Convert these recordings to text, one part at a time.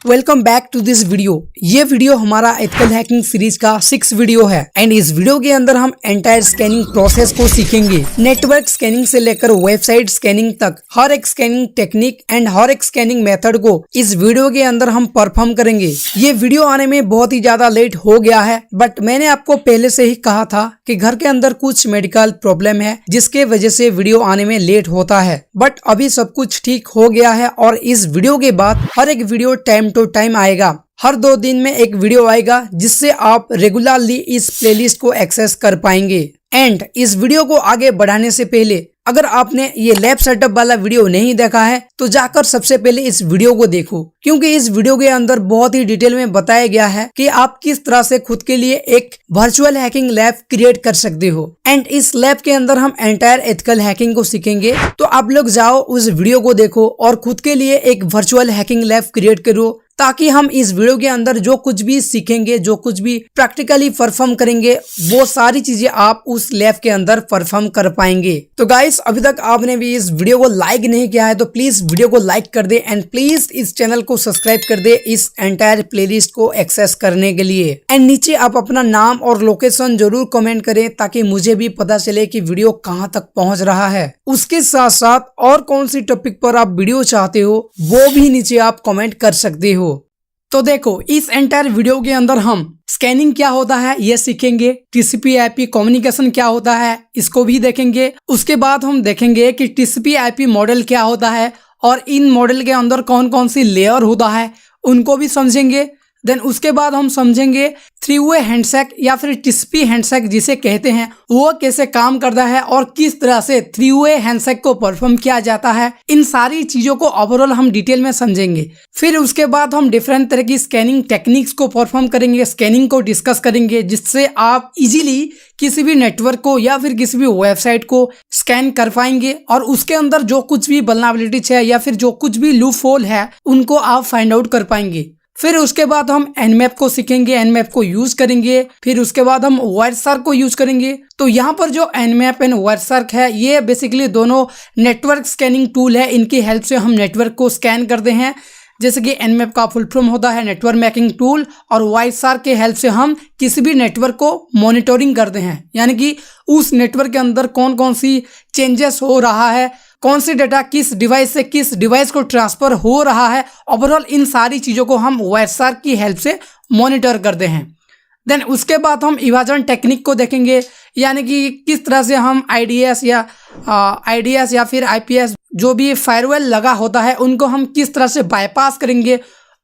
Welcome back to this video. ये video हमारा ethical hacking series का 6 वीडियो है एंड इस वीडियो के अंदर हम एंटायर स्कैनिंग प्रोसेस को सीखेंगे। नेटवर्क स्कैनिंग से लेकर वेबसाइट स्कैनिंग तक हर एक स्कैनिंग टेक्निक एंड हर एक स्कैनिंग मेथड को इस वीडियो के अंदर हम परफॉर्म करेंगे। ये वीडियो आने में बहुत ही ज्यादा लेट हो गया है, बट मैंने आपको पहले से ही कहा था कि घर के अंदर कुछ मेडिकल प्रॉब्लम है जिसके वजह से वीडियो आने में लेट होता है, बट अभी सब कुछ ठीक हो गया है और इस वीडियो के बाद हर एक वीडियो टाइम टू टाइम आएगा। हर 2 दिन में एक वीडियो आएगा जिससे आप रेगुलरली इस प्लेलिस्ट को एक्सेस कर पाएंगे। एंड इस वीडियो को आगे बढ़ाने से पहले अगर आपने ये लैब सेटअप वाला वीडियो नहीं देखा है तो जाकर सबसे पहले इस वीडियो को देखो, क्योंकि इस वीडियो के अंदर बहुत ही डिटेल में बताया गया है कि आप किस तरह से खुद के लिए एक वर्चुअल हैकिंग लैब क्रिएट कर सकते हो। एंड इस लैब के अंदर हम एंटायर एथिकल हैकिंग को सीखेंगे, तो आप लोग जाओ उस वीडियो को देखो और खुद के लिए एक वर्चुअल हैकिंग लैब क्रिएट करो, ताकि हम इस वीडियो के अंदर जो कुछ भी सीखेंगे, जो कुछ भी प्रैक्टिकली परफॉर्म करेंगे, वो सारी चीजें आप उस लैब के अंदर परफॉर्म कर पाएंगे। तो गाइस, अभी तक आपने भी इस वीडियो को लाइक नहीं किया है तो प्लीज वीडियो को लाइक कर दे एंड प्लीज इस चैनल को सब्सक्राइब कर दे इस एंटायर प्लेलिस्ट को एक्सेस करने के लिए। एंड नीचे आप अपना नाम और लोकेशन जरूर कमेंट करें ताकि मुझे भी पता चले कि वीडियो कहाँ तक पहुँच रहा है। उसके साथ साथ और कौन सी टॉपिक पर आप वीडियो चाहते हो वो भी नीचे आप कमेंट कर सकते हो। तो देखो, इस एंटायर वीडियो के अंदर हम स्कैनिंग क्या होता है ये सीखेंगे, टीसीपी आईपी कम्युनिकेशन क्या होता है इसको भी देखेंगे। उसके बाद हम देखेंगे कि टीसीपी आईपी मॉडल क्या होता है और इन मॉडल के अंदर कौन कौन सी लेयर होता है उनको भी समझेंगे। देन उसके बाद हम समझेंगे 3-वे हैंडशेक या फिर टीसीपी हैंडशेक जिसे कहते हैं वो कैसे काम करता है और किस तरह से 3-वे हैंडशेक को परफॉर्म किया जाता है। इन सारी चीजों को ओवरऑल हम डिटेल में समझेंगे। फिर उसके बाद हम डिफरेंट तरह की स्कैनिंग टेक्निक्स को परफॉर्म करेंगे, स्कैनिंग को डिस्कस करेंगे, जिससे आप इजीली किसी भी नेटवर्क को या फिर किसी भी वेबसाइट को स्कैन कर पाएंगे और उसके अंदर जो कुछ भी वल्नरेबिलिटीज है या फिर जो कुछ भी लूप होल है उनको आप फाइंड आउट कर पाएंगे। फिर उसके बाद हम एनमैप को सीखेंगे, एनमैप को यूज करेंगे। फिर उसके बाद हम वायरशार्क को यूज करेंगे। तो यहाँ पर जो एनमैप एंड वायरशार्क है ये बेसिकली दोनों नेटवर्क स्कैनिंग टूल है, इनकी हेल्प से हम नेटवर्क को स्कैन करते हैं। जैसे कि एनमैप का फुल फॉर्म होता है नेटवर्क मैपिंग टूल और वायरशार्क के हेल्प से हम किसी भी नेटवर्क को मॉनिटरिंग करते हैं, यानी कि उस नेटवर्क के अंदर कौन कौन सी चेंजेस हो रहा है, कौन सी डेटा किस डिवाइस से किस डिवाइस को ट्रांसफर हो रहा है। ओवरऑल इन सारी चीज़ों को हम वायरशार्क की हेल्प से मॉनिटर करते हैं। देन उसके बाद हम इवाजन टेक्निक को देखेंगे, यानी कि किस तरह से हम आईडीएस या फिर आईपीएस जो भी फायरवॉल लगा होता है उनको हम किस तरह से बाईपास करेंगे।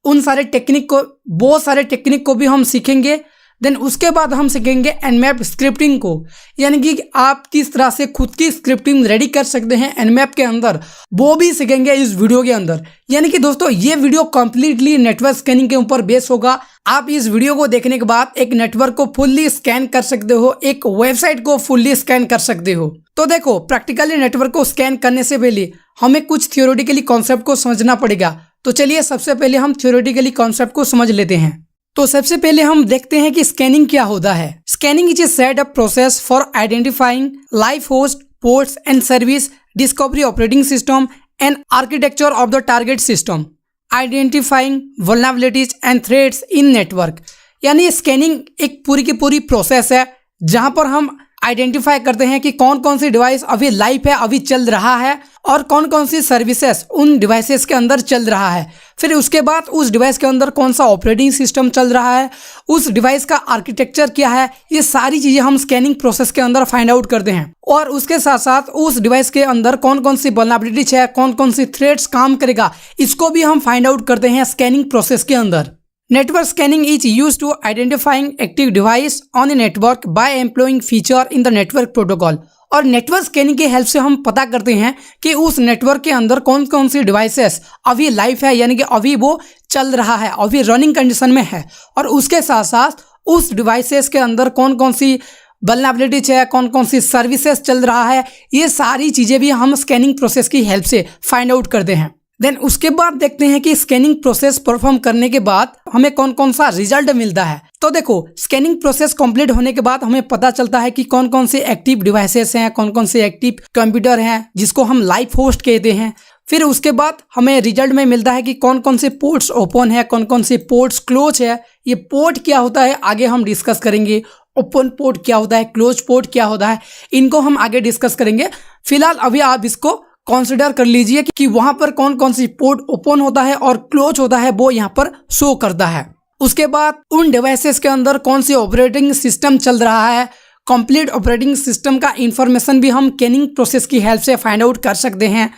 उन सारे टेक्निक को, बहुत सारे टेक्निक को भी हम सीखेंगे। देन उसके बाद हम सीखेंगे एनमैप स्क्रिप्टिंग को, यानी कि आप किस तरह से खुद की स्क्रिप्टिंग रेडी कर सकते हैं एनमैप के अंदर, वो भी सीखेंगे इस वीडियो के अंदर। यानी कि दोस्तों ये वीडियो कंप्लीटली नेटवर्क स्कैनिंग के ऊपर बेस होगा। आप इस वीडियो को देखने के बाद एक नेटवर्क को फुल्ली स्कैन कर सकते हो, एक वेबसाइट को फुल्ली स्कैन कर सकते हो। तो देखो, प्रैक्टिकली नेटवर्क को स्कैन करने से पहले हमें कुछ थियोरेटिकली कॉन्सेप्ट को समझना पड़ेगा। तो चलिए सबसे पहले हम थियोरेटिकली कॉन्सेप्ट को समझ लेते हैं। तो सबसे पहले हम देखते हैं कि स्कैनिंग क्या होता है। Scanning is a set up process for identifying live host, ports and service, discovery operating system and architecture of the target system, identifying vulnerabilities and threats in network. यानी स्कैनिंग एक पूरी की पूरी प्रोसेस है जहां पर हम आइडेंटिफाई करते हैं कि कौन कौन सी डिवाइस अभी लाइव है, अभी चल रहा है, और कौन कौन सी सर्विसेज उन डिवाइसेस के अंदर चल रहा है। फिर उसके बाद उस डिवाइस के अंदर कौन सा ऑपरेटिंग सिस्टम चल रहा है, उस डिवाइस का आर्किटेक्चर क्या है, ये सारी चीज़ें हम स्कैनिंग प्रोसेस के अंदर फाइंड आउट करते हैं। और उसके साथ साथ उस डिवाइस के अंदर कौन कौन सी वल्नरेबिलिटीज है, कौन कौन सी थ्रेट्स काम करेगा, इसको भी हम फाइंड आउट करते हैं स्कैनिंग प्रोसेस के अंदर। Network scanning is used to identifying active device on a network by employing feature in the network protocol। और नेटवर्क स्कैनिंग की हेल्प से हम पता करते हैं कि उस नेटवर्क के अंदर कौन कौन सी डिवाइसेस अभी लाइव है, यानी कि अभी वो चल रहा है, अभी रनिंग कंडीशन में है, और उसके साथ साथ उस डिवाइसेस के अंदर कौन कौन सी वल्नरेबिलिटीज है, कौन कौन सी सर्विसेज चल रहा है। ये सारी चीज़ें भी हम स्कैनिंग प्रोसेस की हेल्प से फाइंड आउट करते हैं। देन उसके बाद देखते हैं कि स्कैनिंग प्रोसेस परफॉर्म करने के बाद हमें कौन कौन सा रिजल्ट मिलता है। तो देखो, स्कैनिंग प्रोसेस कंप्लीट होने के बाद हमें पता चलता है कि कौन कौन से एक्टिव डिवाइसेस हैं, कौन कौन से एक्टिव कंप्यूटर हैं जिसको हम लाइव होस्ट कहते हैं। फिर उसके बाद हमें रिजल्ट में मिलता है कि कौन कौन से पोर्ट्स ओपन है, कौन कौन से पोर्ट्स क्लोज है। ये पोर्ट क्या होता है आगे हम डिस्कस करेंगे। ओपन पोर्ट क्या होता है, क्लोज पोर्ट क्या होता है, इनको हम आगे डिस्कस करेंगे। फिलहाल अभी आप इसको कंसिडर कर लीजिए कि वहां पर कौन कौन सी पोर्ट ओपन होता है और क्लोज होता है, वो यहाँ पर शो करता है। उसके बाद उन डिवाइसेस के अंदर कौन सी ऑपरेटिंग सिस्टम चल रहा है, कंप्लीट ऑपरेटिंग सिस्टम का इंफॉर्मेशन भी हम स्कैनिंग प्रोसेस की हेल्प से फाइंड आउट कर सकते हैं।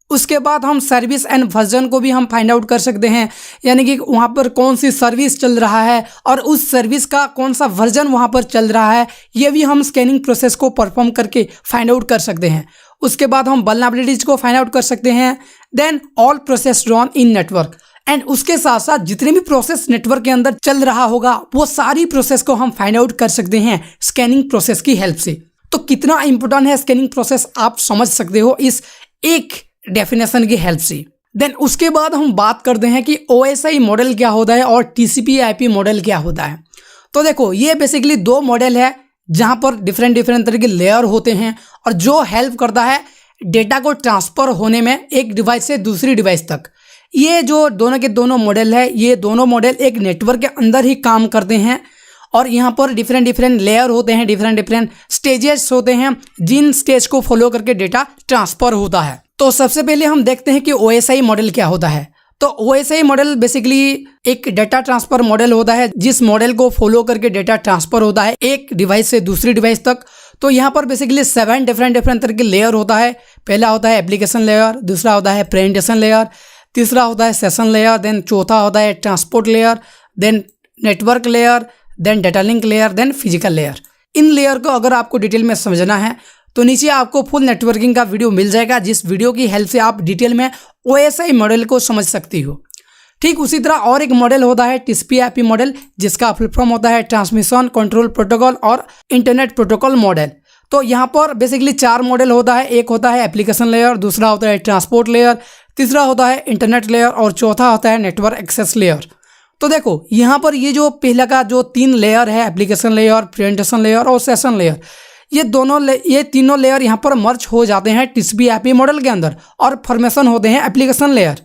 उसके बाद हम सर्विस एंड वर्जन को भी हम फाइंड आउट कर सकते हैं, यानी कि वहाँ पर कौन सी सर्विस चल रहा है और उस सर्विस का कौन सा वर्जन वहाँ पर चल रहा है, ये भी हम स्कैनिंग प्रोसेस को परफॉर्म करके फाइंड आउट कर सकते हैं। उसके बाद हम वल्नरेबिलिटीज को फाइंड आउट कर सकते हैं। Then all process run in network, and उसके साथ साथ जितने भी प्रोसेस नेटवर्क के अंदर चल रहा होगा वो सारी प्रोसेस को हम फाइंड आउट कर सकते हैं स्कैनिंग प्रोसेस की हेल्प से। तो कितना इंपॉर्टेंट है स्कैनिंग प्रोसेस आप समझ सकते हो इस एक डेफिनेशन की हेल्प से। देन उसके बाद हम बात करते हैं कि OSI मॉडल क्या होता है और TCP/IP मॉडल क्या होता है। तो देखो ये बेसिकली दो मॉडल है जहां पर डिफरेंट तरह के लेयर होते हैं और जो हेल्प करता है डेटा को ट्रांसफर होने में एक डिवाइस से दूसरी डिवाइस तक। ये जो दोनों के दोनों मॉडल है, ये दोनों मॉडल एक नेटवर्क के अंदर ही काम करते हैं और यहाँ पर डिफरेंट लेयर होते हैं, डिफरेंट स्टेजेस होते हैं, जिन स्टेज को फॉलो करके डेटा ट्रांसफर होता है। तो सबसे पहले हम देखते हैं कि OSI मॉडल क्या होता है। तो OSI मॉडल बेसिकली एक डेटा ट्रांसफर मॉडल होता है जिस मॉडल को फॉलो करके डेटा ट्रांसफर होता है एक डिवाइस से दूसरी डिवाइस तक। तो यहाँ पर बेसिकली 7 डिफरेंट तरह के लेयर होता है। पहला होता है एप्लीकेशन लेयर, दूसरा होता है प्रेजेंटेशन लेयर, तीसरा होता है सेशन लेयर, देन चौथा होता है transport layer, then network layer, then data link layer, then physical layer. इन लेयर को अगर आपको डिटेल में समझना है तो नीचे आपको फुल नेटवर्किंग का वीडियो मिल जाएगा, जिस वीडियो की हेल्प से आप डिटेल में OSI मॉडल को समझ सकती हो। ठीक उसी तरह और एक मॉडल होता है TCP/IP मॉडल, जिसका फुल फॉर्म होता है ट्रांसमिशन कंट्रोल प्रोटोकॉल और इंटरनेट प्रोटोकॉल मॉडल। तो यहाँ पर बेसिकली 4 मॉडल होता है। एक होता है एप्लीकेशन लेयर, दूसरा होता है ट्रांसपोर्ट लेयर, तीसरा होता है इंटरनेट लेयर और चौथा होता है नेटवर्क एक्सेस लेयर। तो देखो यहाँ पर ये जो पहला का जो 3 लेयर है, एप्लीकेशन लेयर, प्रेजेंटेशन लेयर और सेशन लेयर, ये तीनों लेयर यहाँ पर मर्ज हो जाते हैं TCP/IP मॉडल के अंदर और फॉर्मेशन होते हैं एप्लीकेशन लेयर।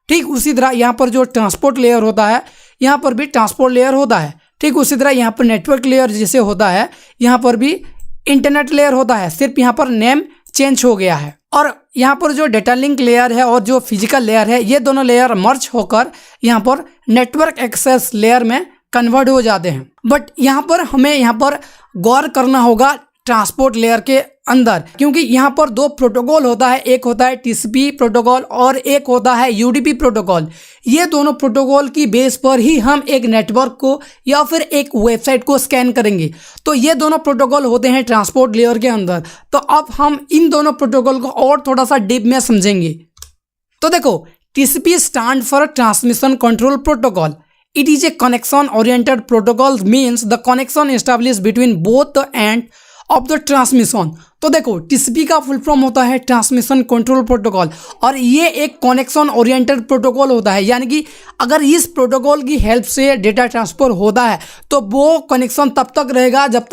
ठीक उसी तरह यहाँ पर जो ट्रांसपोर्ट लेयर होता है, यहाँ पर भी ट्रांसपोर्ट लेयर होता है। ठीक उसी तरह यहाँ पर नेटवर्क लेयर जैसे होता है, यहाँ पर भी इंटरनेट लेयर होता है, सिर्फ यहाँ पर नेम चेंज हो गया है। और यहाँ पर जो डेटा लिंक लेयर है और जो फिजिकल लेयर है, ये दोनों लेयर मर्ज होकर यहाँ पर नेटवर्क एक्सेस लेयर में कन्वर्ट हो जाते हैं। बट यहाँ पर हमें यहाँ पर गौर करना होगा ट्रांसपोर्ट लेयर के अंदर, क्योंकि यहाँ पर 2 प्रोटोकॉल होता है, एक होता है TCP प्रोटोकॉल और एक होता है UDP प्रोटोकॉल। ये दोनों प्रोटोकॉल की बेस पर ही हम एक नेटवर्क को या फिर एक वेबसाइट को स्कैन करेंगे। तो ये दोनों प्रोटोकॉल होते हैं ट्रांसपोर्ट लेयर के अंदर। तो अब हम इन दोनों प्रोटोकॉल को और थोड़ा सा डीप में समझेंगे। तो देखो TCP stand for transmission control protocol. It is a connection oriented protocol, means the connection established between both the end of the transmission. तो देखो TCP का फुल फॉर्म होता है ट्रांसमिशन कंट्रोल प्रोटोकॉल और ये एक कनेक्शन ओरिएंटेड प्रोटोकॉल होता है, यानी कि अगर इस प्रोटोकॉल की हेल्प से डेटा ट्रांसफर होता है तो वो कनेक्शन तब तक रहेगा जब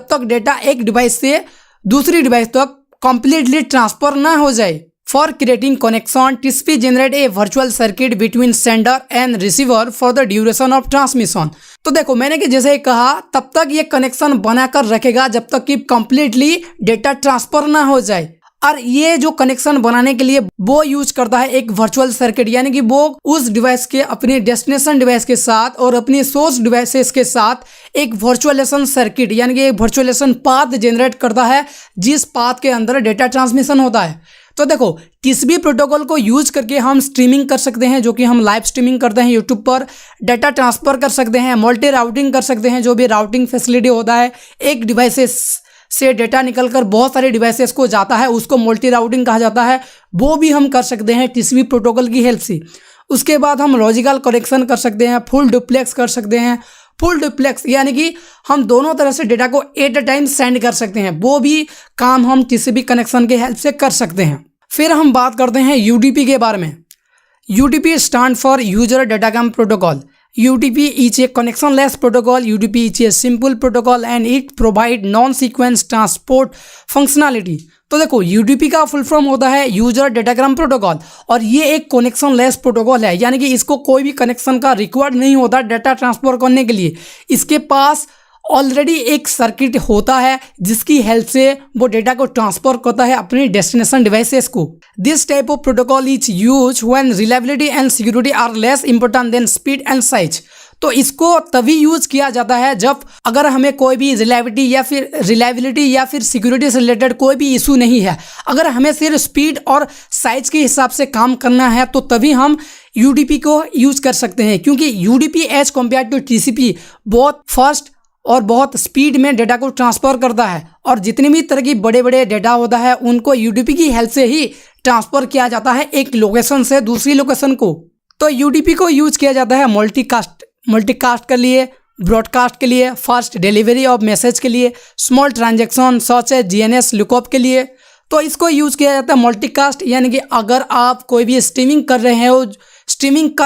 तक डेटा एक डिवाइस से दूसरी डिवाइस तक कंप्लीटली ट्रांसफर ना हो जाए। For creating connection, TCP generate a virtual circuit between sender and receiver for the duration of transmission। तो देखो मैंने कि जैसे कहा तब तक ये कनेक्शन बनाकर रखेगा जब तक कि कंप्लीटली डेटा ट्रांसफर ना हो जाए। और ये जो कनेक्शन बनाने के लिए वो यूज करता है एक वर्चुअल सर्किट, यानी कि वो उस डिवाइस के अपने डेस्टिनेशन डिवाइस के साथ और अपनी सोर्स डिवाइसेस के साथ एक वर्चुअलेशन सर्किट यानी कि एक वर्चुअलेशन पाथ जनरेट करता है, जिस पाथ के अंदर डेटा ट्रांसमिशन होता है। तो देखो TCP प्रोटोकॉल को यूज करके हम स्ट्रीमिंग कर सकते हैं, जो कि हम लाइव स्ट्रीमिंग करते हैं यूट्यूब पर, डाटा ट्रांसफर कर सकते हैं, मल्टी राउटिंग कर सकते हैं, जो भी राउटिंग फैसिलिटी होता है एक डिवाइसेस से डेटा निकलकर बहुत सारे डिवाइसेस को जाता है, उसको मल्टी राउटिंग कहा जाता है, वो भी हम कर सकते हैं TCP प्रोटोकॉल की हेल्प से। उसके बाद हम लॉजिकल कनेक्शन कर सकते हैं, फुल डुप्लेक्स कर सकते हैं। फुल डुप्लेक्स यानी कि हम दोनों तरह से डेटा को एट अ टाइम सेंड कर सकते हैं, वो भी काम हम TCP कनेक्शन के हेल्प से कर सकते हैं। फिर हम बात करते हैं UDP के बारे में। UDP stand for user datagram protocol. UDP is a connectionless protocol. UDP is a simple protocol and it provide non-sequence transport functionality. तो देखो UDP का फुल फॉर्म होता है यूजर डेटाग्राम प्रोटोकॉल और ये एक कनेक्शनलेस प्रोटोकॉल है, यानी कि इसको कोई भी कनेक्शन का रिक्वायर्ड नहीं होता डाटा ट्रांसफर करने के लिए। इसके पास ऑलरेडी एक सर्किट होता है जिसकी हेल्प से वो डेटा को ट्रांसफर करता है अपने डेस्टिनेशन डिवाइसेस को। This type of protocol is use when reliability and security are less important then speed and size. तो इसको तभी यूज किया जाता है जब अगर हमें कोई भी रिलायबिलिटी या फिर सिक्योरिटी से रिलेटेड कोई भी इशू नहीं है, अगर हमें सिर्फ स्पीड और साइज के हिसाब से काम करना है तो तभी हम UDP को यूज कर सकते हैं, क्योंकि UDP as compare to TCP बहुत फास्ट और बहुत स्पीड में डेटा को ट्रांसफ़र करता है और जितने भी तरह की बड़े बड़े डेटा होता है उनको UDP की हेल्प से ही ट्रांसफ़र किया जाता है एक लोकेशन से दूसरी लोकेशन को। तो UDP को यूज किया जाता है मल्टीकास्ट के लिए, ब्रॉडकास्ट के लिए, फास्ट डिलीवरी ऑफ मैसेज के लिए, small transaction such as GNS lookup के लिए। तो इसको यूज किया जाता है मल्टीकास्ट, यानी कि अगर आप कोई भी स्ट्रीमिंग कर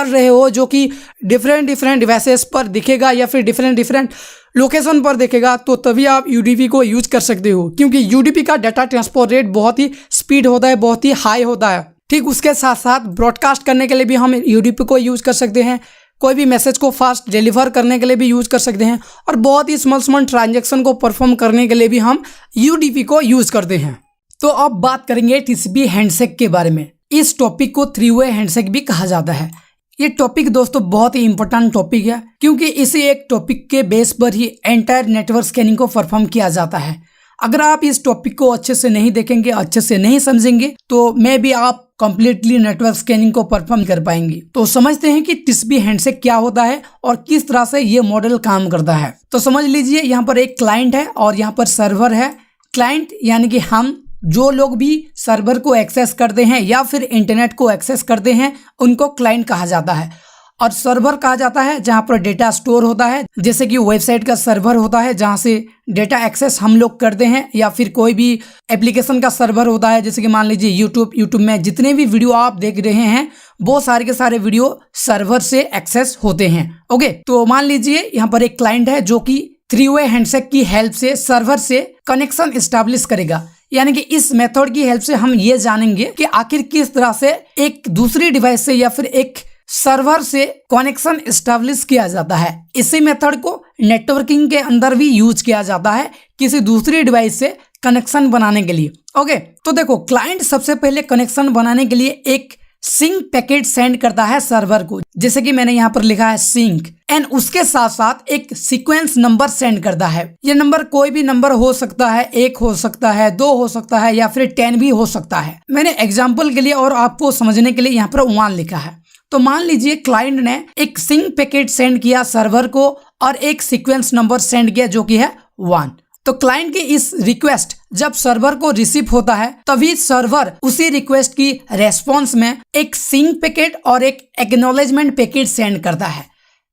रहे हो जो कि डिफरेंट डिवाइसेस पर दिखेगा या फिर डिफरेंट लोकेशन पर दिखेगा, तो तभी आप UDP को यूज कर सकते हो, क्योंकि UDP का डाटा ट्रांसफर रेट बहुत ही स्पीड होता है, बहुत ही हाई होता है। ठीक उसके साथ साथ ब्रॉडकास्ट करने के लिए भी हम UDP को यूज कर सकते हैं, कोई भी मैसेज को फास्ट डिलीवर करने के लिए भी यूज कर सकते हैं और बहुत ही स्मॉल ट्रांजैक्शन को परफॉर्म करने के लिए भी हम UDP को यूज करते हैं। तो अब बात करेंगे TCP हैंडशेक के बारे में। इस टॉपिक को 3-वे हैंडशेक भी कहा जाता है। ये टॉपिक दोस्तों बहुत ही इंपॉर्टेंट टॉपिक है, क्योंकि इसी एक टॉपिक के बेस पर ही एंटायर नेटवर्क स्कैनिंग को परफॉर्म किया जाता है। अगर आप इस टॉपिक को अच्छे से नहीं देखेंगे, अच्छे से नहीं समझेंगे, तो मे भी आप कंप्लीटली नेटवर्क स्कैनिंग को परफॉर्म कर पाएंगे। तो समझते हैं कि TCP हैंडशेक क्या होता है और किस तरह से ये मॉडल काम करता है। तो समझ लीजिए, यहाँ पर एक क्लाइंट है और यहाँ पर सर्वर है। क्लाइंट यानी कि हम जो लोग भी सर्वर को एक्सेस करते हैं या फिर इंटरनेट को एक्सेस करते हैं उनको क्लाइंट कहा जाता है, और सर्वर कहा जाता है जहां पर डेटा स्टोर होता है, जैसे कि वेबसाइट का सर्वर होता है जहां से डेटा एक्सेस हम लोग करते हैं, या फिर कोई भी एप्लीकेशन का सर्वर होता है, जैसे कि मान लीजिए यूट्यूब में जितने भी वीडियो आप देख रहे हैं वो सारे के सारे वीडियो सर्वर से एक्सेस होते हैं। ओके, तो मान लीजिए यहाँ पर एक क्लाइंट है जो कि 3-वे हैंडशेक की हेल्प से सर्वर से कनेक्शन एस्टैब्लिश करेगा। यानी कि इस मेथड की हेल्प से हम ये जानेंगे कि आखिर किस तरह से एक दूसरी डिवाइस से या फिर एक सर्वर से कनेक्शन एस्टैब्लिश किया जाता है। इसी मेथड को नेटवर्किंग के अंदर भी यूज किया जाता है किसी दूसरी डिवाइस से कनेक्शन बनाने के लिए। ओके, तो देखो, क्लाइंट सबसे पहले कनेक्शन बनाने के लिए एक सिंक पैकेट सेंड करता है सर्वर को, जैसे कि मैंने यहाँ पर लिखा है सिंक, एंड उसके साथ साथ एक सीक्वेंस नंबर सेंड करता है। ये नंबर कोई भी नंबर हो सकता है, 1 हो सकता है, 2 हो सकता है या फिर 10 भी हो सकता है। मैंने एग्जाम्पल के लिए और आपको समझने के लिए यहाँ पर 1 लिखा है। तो मान लीजिए क्लाइंट ने एक सिंक पैकेट सेंड किया सर्वर को और एक सीक्वेंस नंबर सेंड किया जो कि है 1। तो क्लाइंट की इस रिक्वेस्ट जब सर्वर को रिसीव होता है तभी सर्वर उसी रिक्वेस्ट की रेस्पॉन्स में एक सिंक पैकेट और एक एक्नॉलेजमेंट पैकेट सेंड करता है।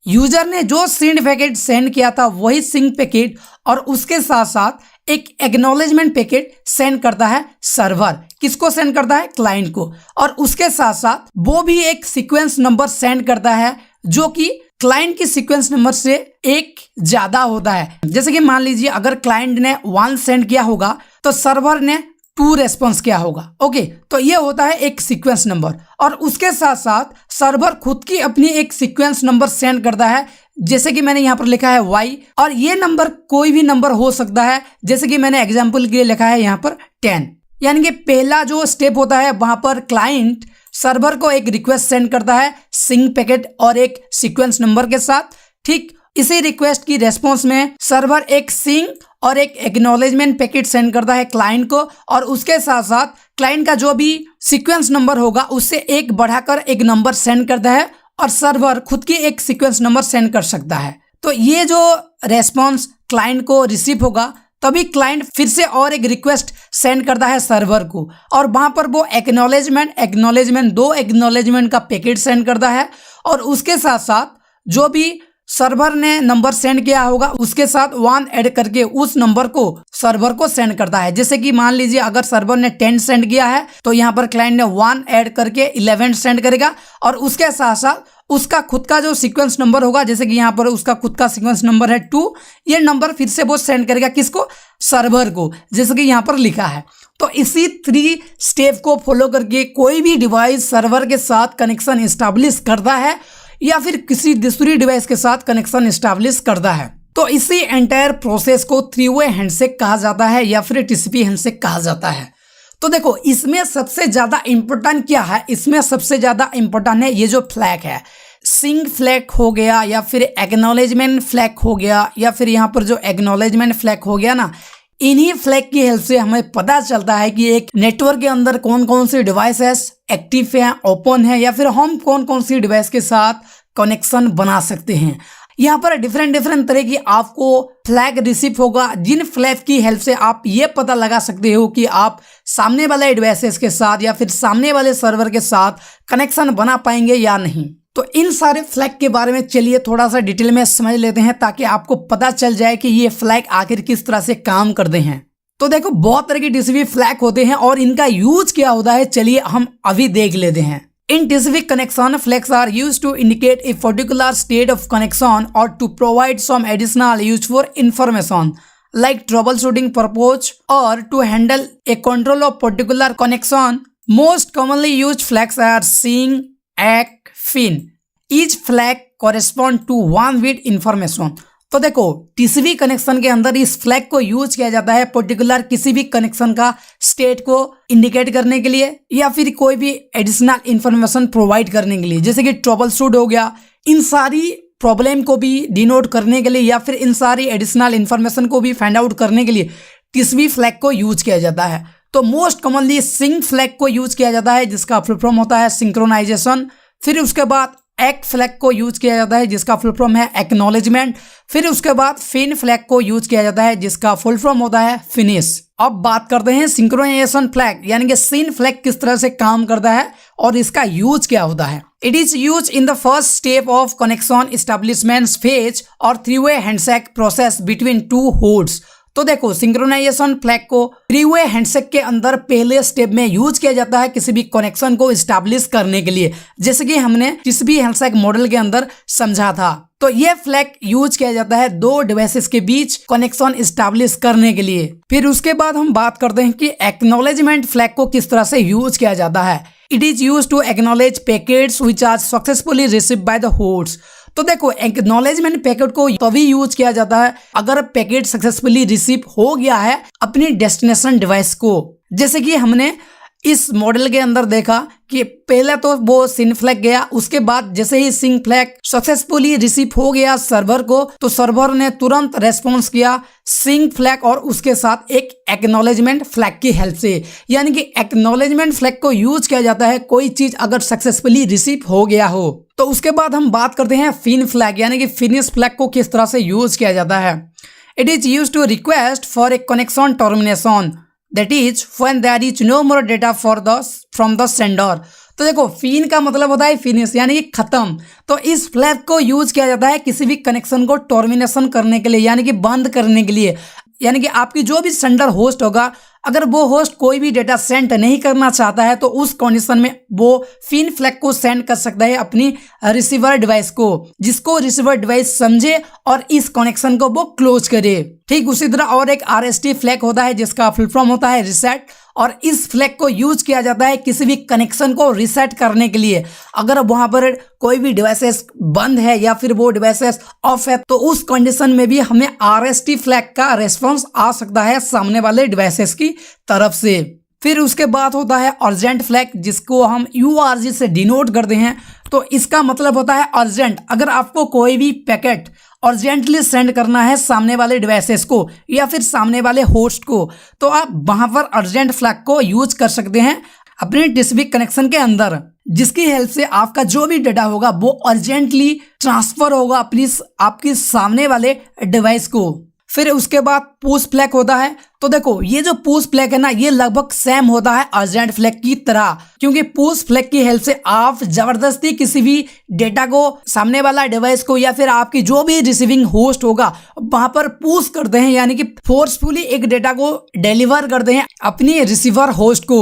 यूजर ने जो सिंक पैकेट सेंड किया था वही सिंक पैकेट और उसके साथ साथ एक एक्नॉलेजमेंट पैकेट सेंड करता है सर्वर। किसको सेंड करता है? क्लाइंट को। और उसके साथ साथ वो भी एक सीक्वेंस नंबर सेंड करता है जो कि क्लाइंट की सीक्वेंस नंबर से एक ज्यादा होता है। जैसे कि मान लीजिए अगर क्लाइंट ने 1 सेंड किया होगा तो सर्वर ने 2 रेस्पॉन्स किया होगा। ओके, तो ये होता है एक सीक्वेंस नंबर। और उसके साथ साथ सर्वर खुद की अपनी एक सीक्वेंस नंबर सेंड करता है, जैसे कि मैंने यहाँ पर लिखा है y, और ये नंबर कोई भी नंबर हो सकता है, जैसे कि मैंने एग्जाम्पल के लिए लिखा है यहाँ पर 10। यानी कि पहला जो स्टेप होता है वहां पर क्लाइंट सर्वर को एक रिक्वेस्ट सेंड करता है सिंक पैकेट और एक सीक्वेंस नंबर के साथ। ठीक इसी रिक्वेस्ट की रेस्पॉन्स में सर्वर एक सिंक और एक एक्नॉलेजमेंट पैकेट सेंड करता है क्लाइंट को, और उसके साथ साथ क्लाइंट का जो भी सीक्वेंस नंबर होगा उससे एक बढ़ाकर एक नंबर सेंड करता है, और सर्वर खुद की एक सीक्वेंस नंबर सेंड कर सकता है। तो ये जो रेस्पॉन्स क्लाइंट को रिसीव होगा तभी क्लाइंट फिर से और एक रिक्वेस्ट सेंड करता है सर्वर को, और वहां पर वो एक्नॉलेजमेंट 2 एक्नॉलेजमेंट का पैकेट सेंड करता है, और उसके साथ साथ जो भी सर्वर ने नंबर सेंड किया होगा उसके साथ 1 ऐड करके उस नंबर को सर्वर को सेंड करता है। जैसे कि मान लीजिए अगर सर्वर ने 10 सेंड किया है तो यहाँ पर क्लाइंट ने 1 ऐड करके 11 सेंड करेगा, और उसके साथ साथ उसका खुद का जो सीक्वेंस नंबर होगा, जैसे कि यहाँ पर उसका खुद का सीक्वेंस नंबर है 2, ये नंबर फिर से वो सेंड करेगा किसको, सर्वर को, जैसे कि यहाँ पर लिखा है। तो इसी 3 स्टेप को फॉलो करके कोई भी डिवाइस सर्वर के साथ कनेक्शन एस्टैब्लिश करता है या फिर किसी दूसरी डिवाइस के साथ कनेक्शन एस्टैब्लिश करता है। तो इसी एंटायर प्रोसेस को 3 वे हैंडशेक कहा जाता है या फिर टीसीपी हैंडशेक कहा जाता है। तो देखो इसमें सबसे ज्यादा इंपॉर्टेंट क्या है, इसमें सबसे ज्यादा इंपॉर्टेंट है ये जो फ्लैग है, सिंक फ्लैग हो गया या फिर एक्नॉलेजमेंट फ्लैग हो गया या फिर यहाँ पर जो एक्नॉलेजमेंट फ्लैग हो गया ना, इन्हीं फ्लैग की हेल्प से हमें पता चलता है कि एक नेटवर्क के अंदर कौन कौन सी डिवाइसेस एक्टिव है, ओपन है, या फिर हम कौन कौन सी डिवाइस के साथ कनेक्शन बना सकते हैं। यहाँ पर डिफरेंट तरह की आपको फ्लैग रिसीव होगा, जिन फ्लैग की हेल्प से आप ये पता लगा सकते हो कि आप सामने वाले डिवाइसेस के साथ या फिर सामने वाले सर्वर के साथ कनेक्शन बना पाएंगे या नहीं। तो इन सारे फ्लैग के बारे में चलिए थोड़ा सा डिटेल में समझ लेते हैं ताकि आपको पता चल जाए कि ये फ्लैग आखिर किस तरह से काम करते हैं। तो देखो बहुत तरह के टीसीपी फ्लैग होते हैं और इनका यूज क्या होता है, चलिए हम अभी देख लेते हैं। In TCP connection, flags are used to indicate a particular state of connection or to provide some additional useful information, like troubleshooting purpose or to handle a control of particular connection. Most commonly used flags are SYN, ACK, FIN. Each flag corresponds to one bit information. तो देखो TCP connection के अंदर इस flag को use किया जाता है particular किसी भी कनेक्शन का स्टेट को इंडिकेट करने के लिए या फिर कोई भी एडिशनल इंफॉर्मेशन प्रोवाइड करने के लिए, जैसे कि ट्रबल शूट हो गया, इन सारी प्रॉब्लम को भी डिनोट करने के लिए या फिर इन सारी एडिशनल इंफॉर्मेशन को भी फाइंड आउट करने के लिए टीसीपी फ्लैग को यूज किया जाता है। तो मोस्ट कॉमनली सिंक फ्लैग को यूज किया जाता है जिसका फुल फॉर्म होता है सिंक्रोनाइजेशन। फिर उसके बाद एक्ट फ्लैग को यूज किया जाता है जिसका फुल फॉर्म है एक्नॉलेजमेंट। फिर उसके बाद फिन फ्लैग को यूज किया जाता है जिसका फुल फॉर्म होता है फिनिश। अब बात करते हैं सिंक्रोनाइजेशन फ्लैग यानी कि सिन फ्लैग किस तरह से काम करता है और इसका यूज क्या होता है। It is use in the first step of connection establishment phase और 3 way handshake process between 2 hordes. तो देखो सिंक्रोनाइजेशन फ्लैग को 3 वे हैंडशेक के अंदर पहले स्टेप में यूज किया जाता है किसी भी कनेक्शन को एस्टैब्लिश करने के लिए, जैसे कि हमने टीसीपी हैंडशेक मॉडल के अंदर समझा था। तो ये फ्लैग यूज किया जाता है 2 डिवाइसेस के बीच कनेक्शन एस्टैब्लिश करने के लिए। फिर उसके बाद हम बात करते हैं कि एक्नॉलेजमेंट फ्लैग को किस तरह से यूज किया जाता है। It is use to acknowledge packets which are successfully received by the host. तो देखो एक्नॉलेजमेंट पैकेट को तभी यूज किया जाता है अगर पैकेट सक्सेसफुली रिसीव हो गया है अपनी डेस्टिनेशन डिवाइस को, जैसे कि हमने इस मॉडल के अंदर देखा कि पहले तो वो सिन फ्लैग गया, उसके बाद जैसे ही सिन फ्लैग सक्सेसफुली रिसीव हो गया सर्वर को तो सर्वर ने तुरंत रेस्पॉन्स किया सिंक फ्लैग और उसके साथ एक एक्नॉलेजमेंट फ्लैग की हेल्प से। यानी कि एक्नॉलेजमेंट फ्लैग को यूज किया जाता है कोई चीज अगर सक्सेसफुली रिसीव हो गया हो। तो उसके बाद हम बात करते हैं फिन फ्लैग यानी कि फिनिश फ्लैग को किस तरह से यूज किया जाता है। It is use to request for a connection termination, that is when there is no more data from the sender। तो देखो फिन का मतलब होता है फिनिश यानी कि खत्म। तो इस फ्लैग को यूज किया जाता है किसी भी कनेक्शन को टर्मिनेशन करने के लिए यानी कि बंद करने के लिए। यानी कि आपकी जो भी सेंडर होस्ट होगा अगर वो होस्ट कोई भी डेटा सेंड नहीं करना चाहता है तो उस कंडीशन में वो फिन फ्लैग को सेंड कर सकता है अपनी रिसीवर डिवाइस को, जिसको रिसीवर डिवाइस समझे और इस कनेक्शन को वो क्लोज करे। ठीक उसी तरह और एक RST फ्लैग होता है जिसका फुल फॉर्म होता है रिसेट, और इस फ्लैग को यूज किया जाता है किसी भी कनेक्शन को रिसेट करने के लिए। अगर वहां पर कोई भी डिवाइसेस बंद है या फिर वो डिवाइसेस ऑफ है तो उस कंडीशन में भी हमें RST फ्लैग का रेस्पॉन्स आ सकता है सामने वाले डिवाइसेस की तरफ से। फिर उसके बाद होता है अर्जेंट फ्लैग जिसको हम URG से डिनोट करते हैं। तो इसका मतलब होता है अर्जेंट। अगर आपको कोई भी पैकेट अर्जेंटली सेंड करना है सामने वाले डिवाइसेस को या फिर सामने वाले होस्ट को तो आप वहां पर अर्जेंट फ्लैग को यूज कर सकते हैं अपने टीसीपी कनेक्शन के अंदर, जिसकी हेल्प से आपका जो भी डेटा होगा वो अर्जेंटली ट्रांसफर होगा आपकी सामने वाले डिवाइस को। फिर उसके बाद पुश फ्लैग होता है। तो देखो ये जो पुश फ्लैग है ना ये लगभग सेम होता है अर्जेंट फ्लैग की तरह, क्योंकि पुश फ्लैग की हेल्प से आप जबरदस्ती किसी भी डेटा को सामने वाला डिवाइस को या फिर आपकी जो भी रिसीविंग होस्ट होगा वहां पर पुश करते हैं, यानी कि फोर्सफुली एक डेटा को डिलीवर करते हैं अपनी रिसीवर होस्ट को।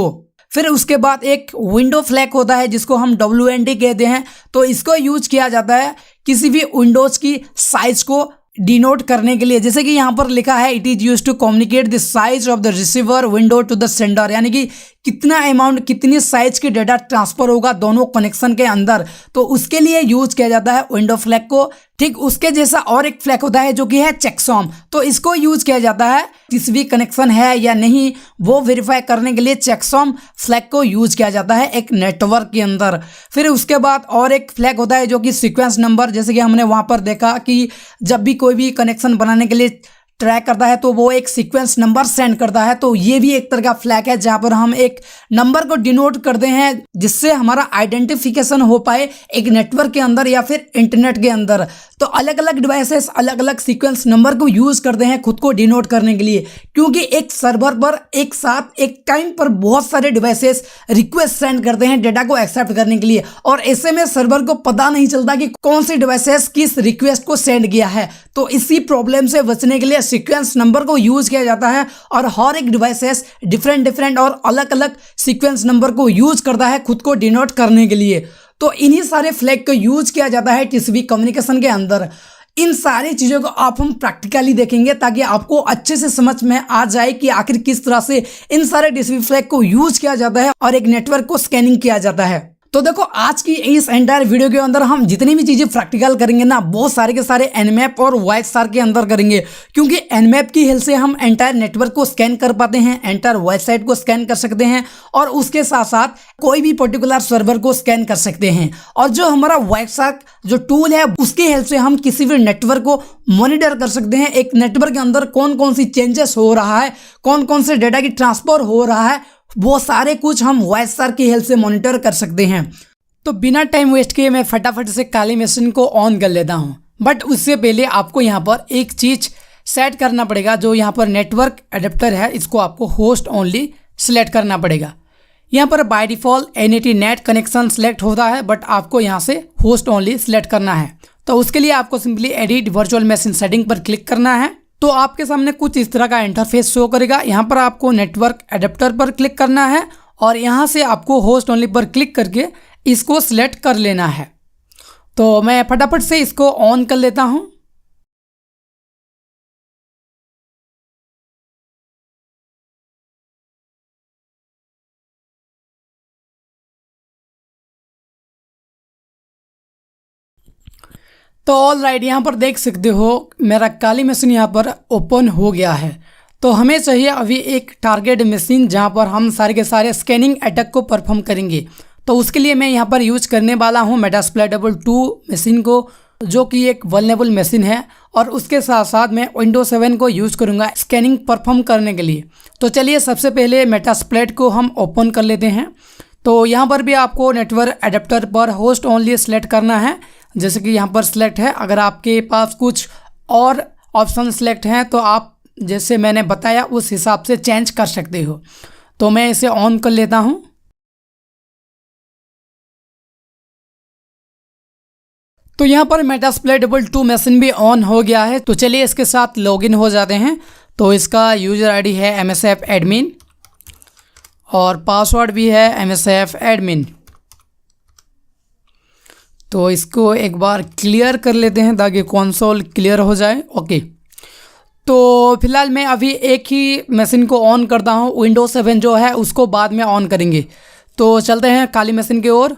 फिर उसके बाद एक विंडो फ्लैग होता है जिसको हम WND कहते हैं। तो इसको यूज किया जाता है किसी भी विंडोज की साइज को डिनोट करने के लिए। जैसे कि यहाँ पर लिखा है it is use to communicate the size of the receiver window to the sender, यानी कि कितना अमाउंट, कितनी साइज की डेटा ट्रांसफर होगा दोनों कनेक्शन के अंदर, तो उसके लिए यूज किया जाता है विंडो फ्लैग को। ठीक उसके जैसा और एक फ्लैग होता है जो कि है चेकसॉम। तो इसको यूज किया जाता है किसी भी कनेक्शन है या नहीं वो वेरीफाई करने के लिए चेकसॉम फ्लैग को यूज किया जाता है एक नेटवर्क के अंदर। फिर उसके बाद और एक फ्लैग होता है जो कि सीक्वेंस नंबर, जैसे कि हमने वहां पर देखा कि जब भी कोई भी कनेक्शन बनाने के लिए ट्रैक करता है तो वो एक सीक्वेंस नंबर सेंड करता है। तो ये भी एक तरह का फ्लैग है जहां पर हम एक नंबर को डिनोट करते हैं जिससे हमारा आइडेंटिफिकेशन हो पाए एक नेटवर्क के अंदर या फिर इंटरनेट के अंदर। तो अलग अलग डिवाइसेस अलग अलग सीक्वेंस नंबर को यूज करते हैं खुद को डिनोट करने के लिए, क्योंकि एक सर्वर पर एक साथ एक टाइम पर बहुत सारे डिवाइसेस रिक्वेस्ट सेंड करते हैं डेटा को एक्सेप्ट करने के लिए, और ऐसे में सर्वर को पता नहीं चलता कि कौन सी डिवाइसेस किस रिक्वेस्ट को सेंड किया है। तो इसी प्रॉब्लम से बचने के लिए सीक्वेंस नंबर को यूज किया जाता है, और हर एक डिवाइसेस डिफरेंट और अलग अलग सीक्वेंस नंबर को यूज करता है खुद को डिनोट करने के लिए। तो इन्हीं सारे फ्लैग को यूज किया जाता है किसी भी कम्युनिकेशन के अंदर। इन सारी चीज़ों को आप हम प्रैक्टिकली देखेंगे ताकि आपको अच्छे से समझ में आ जाए कि आखिर किस तरह से इन सारे डीसीपी फ्लैग को यूज किया जाता है और एक नेटवर्क को स्कैनिंग किया जाता है। तो देखो आज की इस एंटायर वीडियो के अंदर हम जितनी भी चीजें प्रैक्टिकल करेंगे ना, बहुत सारे के सारे एनमैप और वाइटस्टार के अंदर करेंगे, क्योंकि एनमैप की हेल्प से हम एंटायर नेटवर्क को स्कैन कर पाते हैं, एंटायर वेबसाइट को स्कैन कर सकते हैं, और उसके साथ साथ कोई भी पर्टिकुलर सर्वर को स्कैन कर सकते हैं। और जो हमारा वाइटस्टार जो टूल है उसकी हेल्प से हम किसी भी नेटवर्क को मॉनिटर कर सकते हैं, एक नेटवर्क के अंदर कौन कौन सी चेंजेस हो रहा है, कौन कौन से डेटा की ट्रांसफर हो रहा है, वो सारे कुछ हम वाइटस्टार की हेल्प से मॉनिटर कर सकते हैं। तो बिना टाइम वेस्ट किए मैं फटाफट से काली मशीन को ऑन कर लेता हूँ। बट उससे पहले आपको यहाँ पर एक चीज़ सेट करना पड़ेगा, जो यहाँ पर नेटवर्क एडेप्टर है इसको आपको होस्ट ओनली सिलेक्ट करना पड़ेगा। यहाँ पर by default NAT net connection select होता है, बट आपको यहाँ से होस्ट ओनली सिलेक्ट करना है। तो उसके लिए आपको simply edit virtual machine setting पर क्लिक करना है। तो आपके सामने कुछ इस तरह का इंटरफेस शो करेगा। यहाँ पर आपको नेटवर्क एडेप्टर पर क्लिक करना है और यहाँ से आपको होस्ट ओनली पर क्लिक करके इसको सिलेक्ट कर लेना है। तो मैं फटाफट से इसको ऑन कर लेता हूँ। तो ऑल राइट, यहाँ पर देख सकते हो मेरा काली मशीन यहाँ पर ओपन हो गया है। तो हमें चाहिए अभी एक टारगेट मशीन जहाँ पर हम सारे के सारे स्कैनिंग अटैक को परफॉर्म करेंगे। तो उसके लिए मैं यहाँ पर यूज करने वाला हूँ मेटास्प्लोइटेबल 2 मशीन को, जो कि एक वल्नरेबल मशीन है, और उसके साथ साथ मैं विंडोज 7 को यूज़ करूँगा स्कैनिंग परफॉर्म करने के लिए। तो चलिए सबसे पहले मेटास्प्लोइट को हम ओपन कर लेते हैं। तो यहाँ पर भी आपको नेटवर्क एडेप्टर पर होस्ट ओनली सेलेक्ट करना है, जैसे कि यहाँ पर सिलेक्ट है। अगर आपके पास कुछ और ऑप्शन सेलेक्ट हैं तो आप जैसे मैंने बताया उस हिसाब से चेंज कर सकते हो। तो मैं इसे ऑन कर लेता हूँ। तो यहाँ पर मेटास्प्लोइटेबल 2 मशीन भी ऑन हो गया है। तो चलिए इसके साथ लॉगिन हो जाते हैं। तो इसका यूज़र आईडी है MSF एडमिन और पासवर्ड भी है MSF एडमिन। तो इसको एक बार क्लियर कर लेते हैं ताकि कंसोल क्लियर हो जाए। ओके, तो फिलहाल मैं अभी एक ही मशीन को ऑन करता हूँ, विंडोज 7 जो है उसको बाद में ऑन करेंगे। तो चलते हैं काली मशीन की ओर।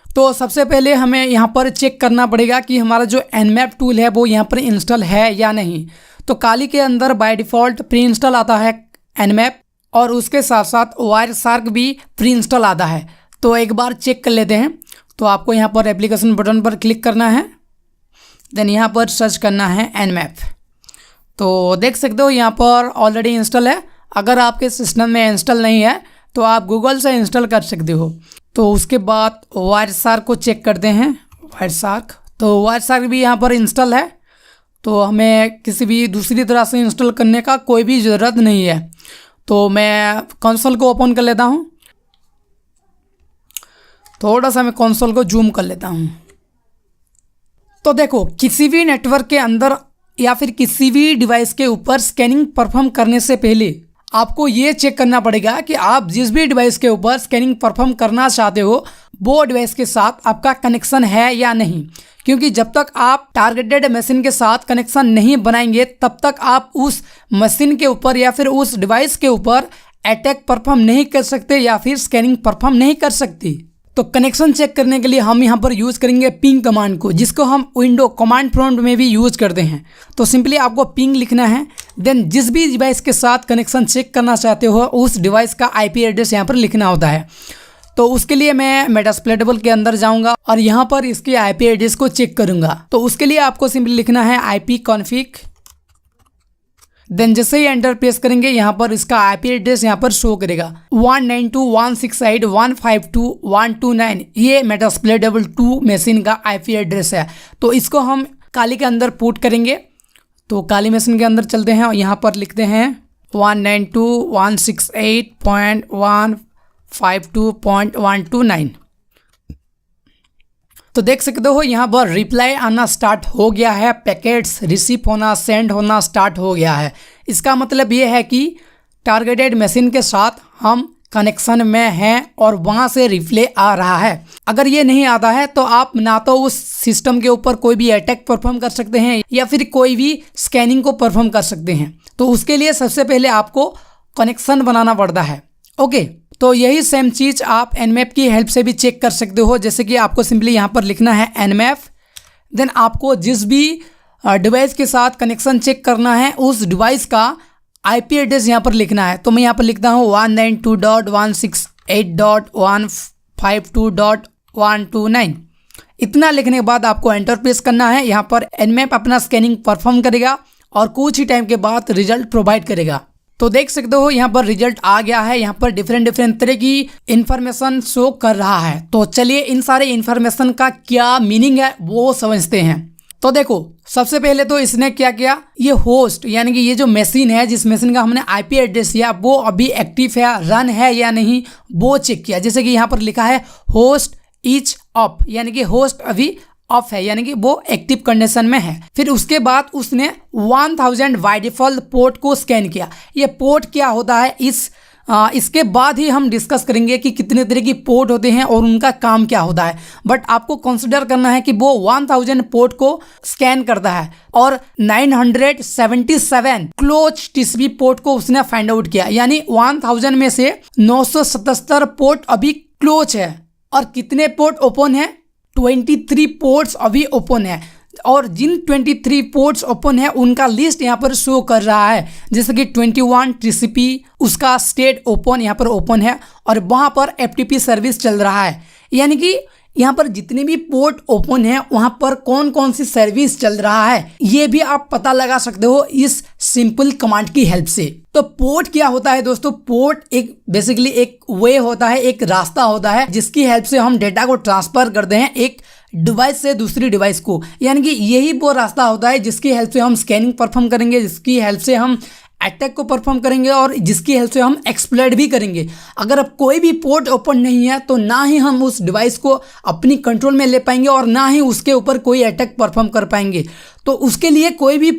तो सबसे पहले हमें यहाँ पर चेक करना पड़ेगा कि हमारा जो nmap टूल है वो यहाँ पर इंस्टॉल है या नहीं। तो काली के अंदर बाय डिफ़ॉल्ट प्री इंस्टॉल आता है nmap, और उसके साथ साथ वायरशार्क भी प्री इंस्टॉल आता है। तो एक बार चेक कर लेते हैं। तो आपको यहाँ पर एप्लीकेशन बटन पर क्लिक करना है, देन यहाँ पर सर्च करना है nmap। तो देख सकते हो यहाँ पर ऑलरेडी इंस्टॉल है। अगर आपके सिस्टम में इंस्टॉल नहीं है तो आप गूगल से इंस्टॉल कर सकते हो। तो उसके बाद वायरशार्क को चेक करते हैं। वायरशार्क, तो वायरशार्क भी यहाँ पर इंस्टॉल है। तो हमें किसी भी दूसरी तरह से इंस्टॉल करने का कोई भी ज़रूरत नहीं है। तो मैं कंसोल को ओपन कर लेता हूँ। थोड़ा सा मैं कंसोल को जूम कर लेता हूँ। तो देखो, किसी भी नेटवर्क के अंदर या फिर किसी भी डिवाइस के ऊपर स्कैनिंग परफॉर्म करने से पहले आपको ये चेक करना पड़ेगा कि आप जिस भी डिवाइस के ऊपर स्कैनिंग परफॉर्म करना चाहते हो वो डिवाइस के साथ आपका कनेक्शन है या नहीं, क्योंकि जब तक आप टारगेटेड मशीन के साथ कनेक्शन नहीं बनाएंगे तब तक आप उस मशीन के ऊपर या फिर उस डिवाइस के ऊपर अटैक परफॉर्म नहीं कर सकते या फिर स्कैनिंग परफॉर्म नहीं कर सकते। तो कनेक्शन चेक करने के लिए हम यहाँ पर यूज़ करेंगे पिंग कमांड को, जिसको हम विंडो कमांड प्रॉम्प्ट में भी यूज़ करते हैं। तो सिंपली आपको पिंग लिखना है, देन जिस भी डिवाइस के साथ कनेक्शन चेक करना चाहते हो उस डिवाइस का आईपी एड्रेस यहाँ पर लिखना होता है। तो उसके लिए मैं मेटास्प्लोइटेबल के अंदर जाऊंगा और यहाँ पर इसके आईपी एड्रेस को चेक करूंगा। तो उसके लिए आपको सिंपली लिखना है आईपी कॉन्फिग, देन जैसे ही एंटर प्रेस करेंगे यहाँ पर इसका आईपी एड्रेस यहाँ पर शो करेगा 192.168.152.129। ये मेटास्प्लोइटेबल 2 मशीन का आईपी एड्रेस है। तो इसको हम काली के अंदर पुट करेंगे। तो काली मशीन के अंदर चलते हैं और यहाँ पर लिखते हैं 192.168.152.129। तो देख सकते हो यहाँ पर रिप्लाई आना स्टार्ट हो गया है, पैकेट्स रिसीव होना सेंड होना स्टार्ट हो गया है। इसका मतलब ये है कि टारगेटेड मशीन के साथ हम कनेक्शन में हैं और वहाँ से रिप्लाई आ रहा है। अगर ये नहीं आता है तो आप ना तो उस सिस्टम के ऊपर कोई भी अटैक परफॉर्म कर सकते हैं या फिर कोई भी स्कैनिंग को परफॉर्म कर सकते हैं। तो उसके लिए सबसे पहले आपको कनेक्शन बनाना पड़ता है। ओके, तो यही सेम चीज़ आप nmap की हेल्प से भी चेक कर सकते हो। जैसे कि आपको सिंपली यहाँ पर लिखना है nmap, देन आपको जिस भी डिवाइस के साथ कनेक्शन चेक करना है उस डिवाइस का आईपी एड्रेस यहाँ पर लिखना है। तो मैं यहाँ पर लिखता हूँ 192.168.152.129। इतना लिखने के बाद आपको एंटर प्रेस करना है। यहाँ पर nmap अपना स्कैनिंग परफॉर्म करेगा और कुछ ही टाइम के बाद रिजल्ट प्रोवाइड करेगा। तो देख सकते हो यहाँ पर रिजल्ट आ गया है। यहाँ पर डिफरेंट तरह की इंफॉर्मेशन शो कर रहा है। तो चलिए इन सारे इंफॉर्मेशन का क्या मीनिंग है वो समझते हैं। तो देखो, सबसे पहले तो इसने क्या किया, ये होस्ट यानी कि ये जो मशीन है, जिस मशीन का हमने आईपी एड्रेस दिया वो अभी एक्टिव है, रन है या नहीं वो चेक किया। जैसे कि यहाँ पर लिखा है होस्ट इज अप, यानी कि होस्ट अभी ऑफ है, यानी कि वो एक्टिव कंडीशन में है। फिर उसके बाद उसने 1000 बाय डिफॉल्ट पोर्ट को स्कैन किया। ये पोर्ट क्या होता है इसके बाद ही हम डिस्कस करेंगे कि कितने तरह की पोर्ट होते हैं और उनका काम क्या होता है। बट आपको कंसिडर करना है कि वो 1000 पोर्ट को स्कैन करता है और 977 क्लोज टीसीपी पोर्ट को उसने फाइंड आउट किया। यानी 1000 में से 977 पोर्ट अभी क्लोज है और कितने पोर्ट ओपन है, 23 पोर्ट्स अभी ओपन है। और जिन 23 पोर्ट्स ओपन है उनका लिस्ट यहाँ पर शो कर रहा है। जैसे कि 21 टीसीपी उसका स्टेट ओपन यहाँ पर ओपन है और वहाँ पर एफटीपी सर्विस चल रहा है। यानी कि यहाँ पर जितने भी पोर्ट ओपन है वहाँ पर कौन कौन सी सर्विस चल रहा है ये भी आप पता लगा सकते हो इस सिंपल कमांड की हेल्प से। तो पोर्ट क्या होता है दोस्तों, पोर्ट एक बेसिकली एक वे होता है, एक रास्ता होता है जिसकी हेल्प से हम डेटा को ट्रांसफर करते हैं एक डिवाइस से दूसरी डिवाइस को। यानी कि यही वो रास्ता होता है जिसकी हेल्प से हम स्कैनिंग परफॉर्म करेंगे, जिसकी हेल्प से हम अटैक को परफॉर्म करेंगे और जिसकी हेल्प से हम एक्सप्लॉइट भी करेंगे। अगर अब कोई भी पोर्ट ओपन नहीं है तो ना ही हम उस डिवाइस को अपनी कंट्रोल में ले पाएंगे और ना ही उसके ऊपर कोई अटैक परफॉर्म कर पाएंगे। तो उसके लिए कोई भी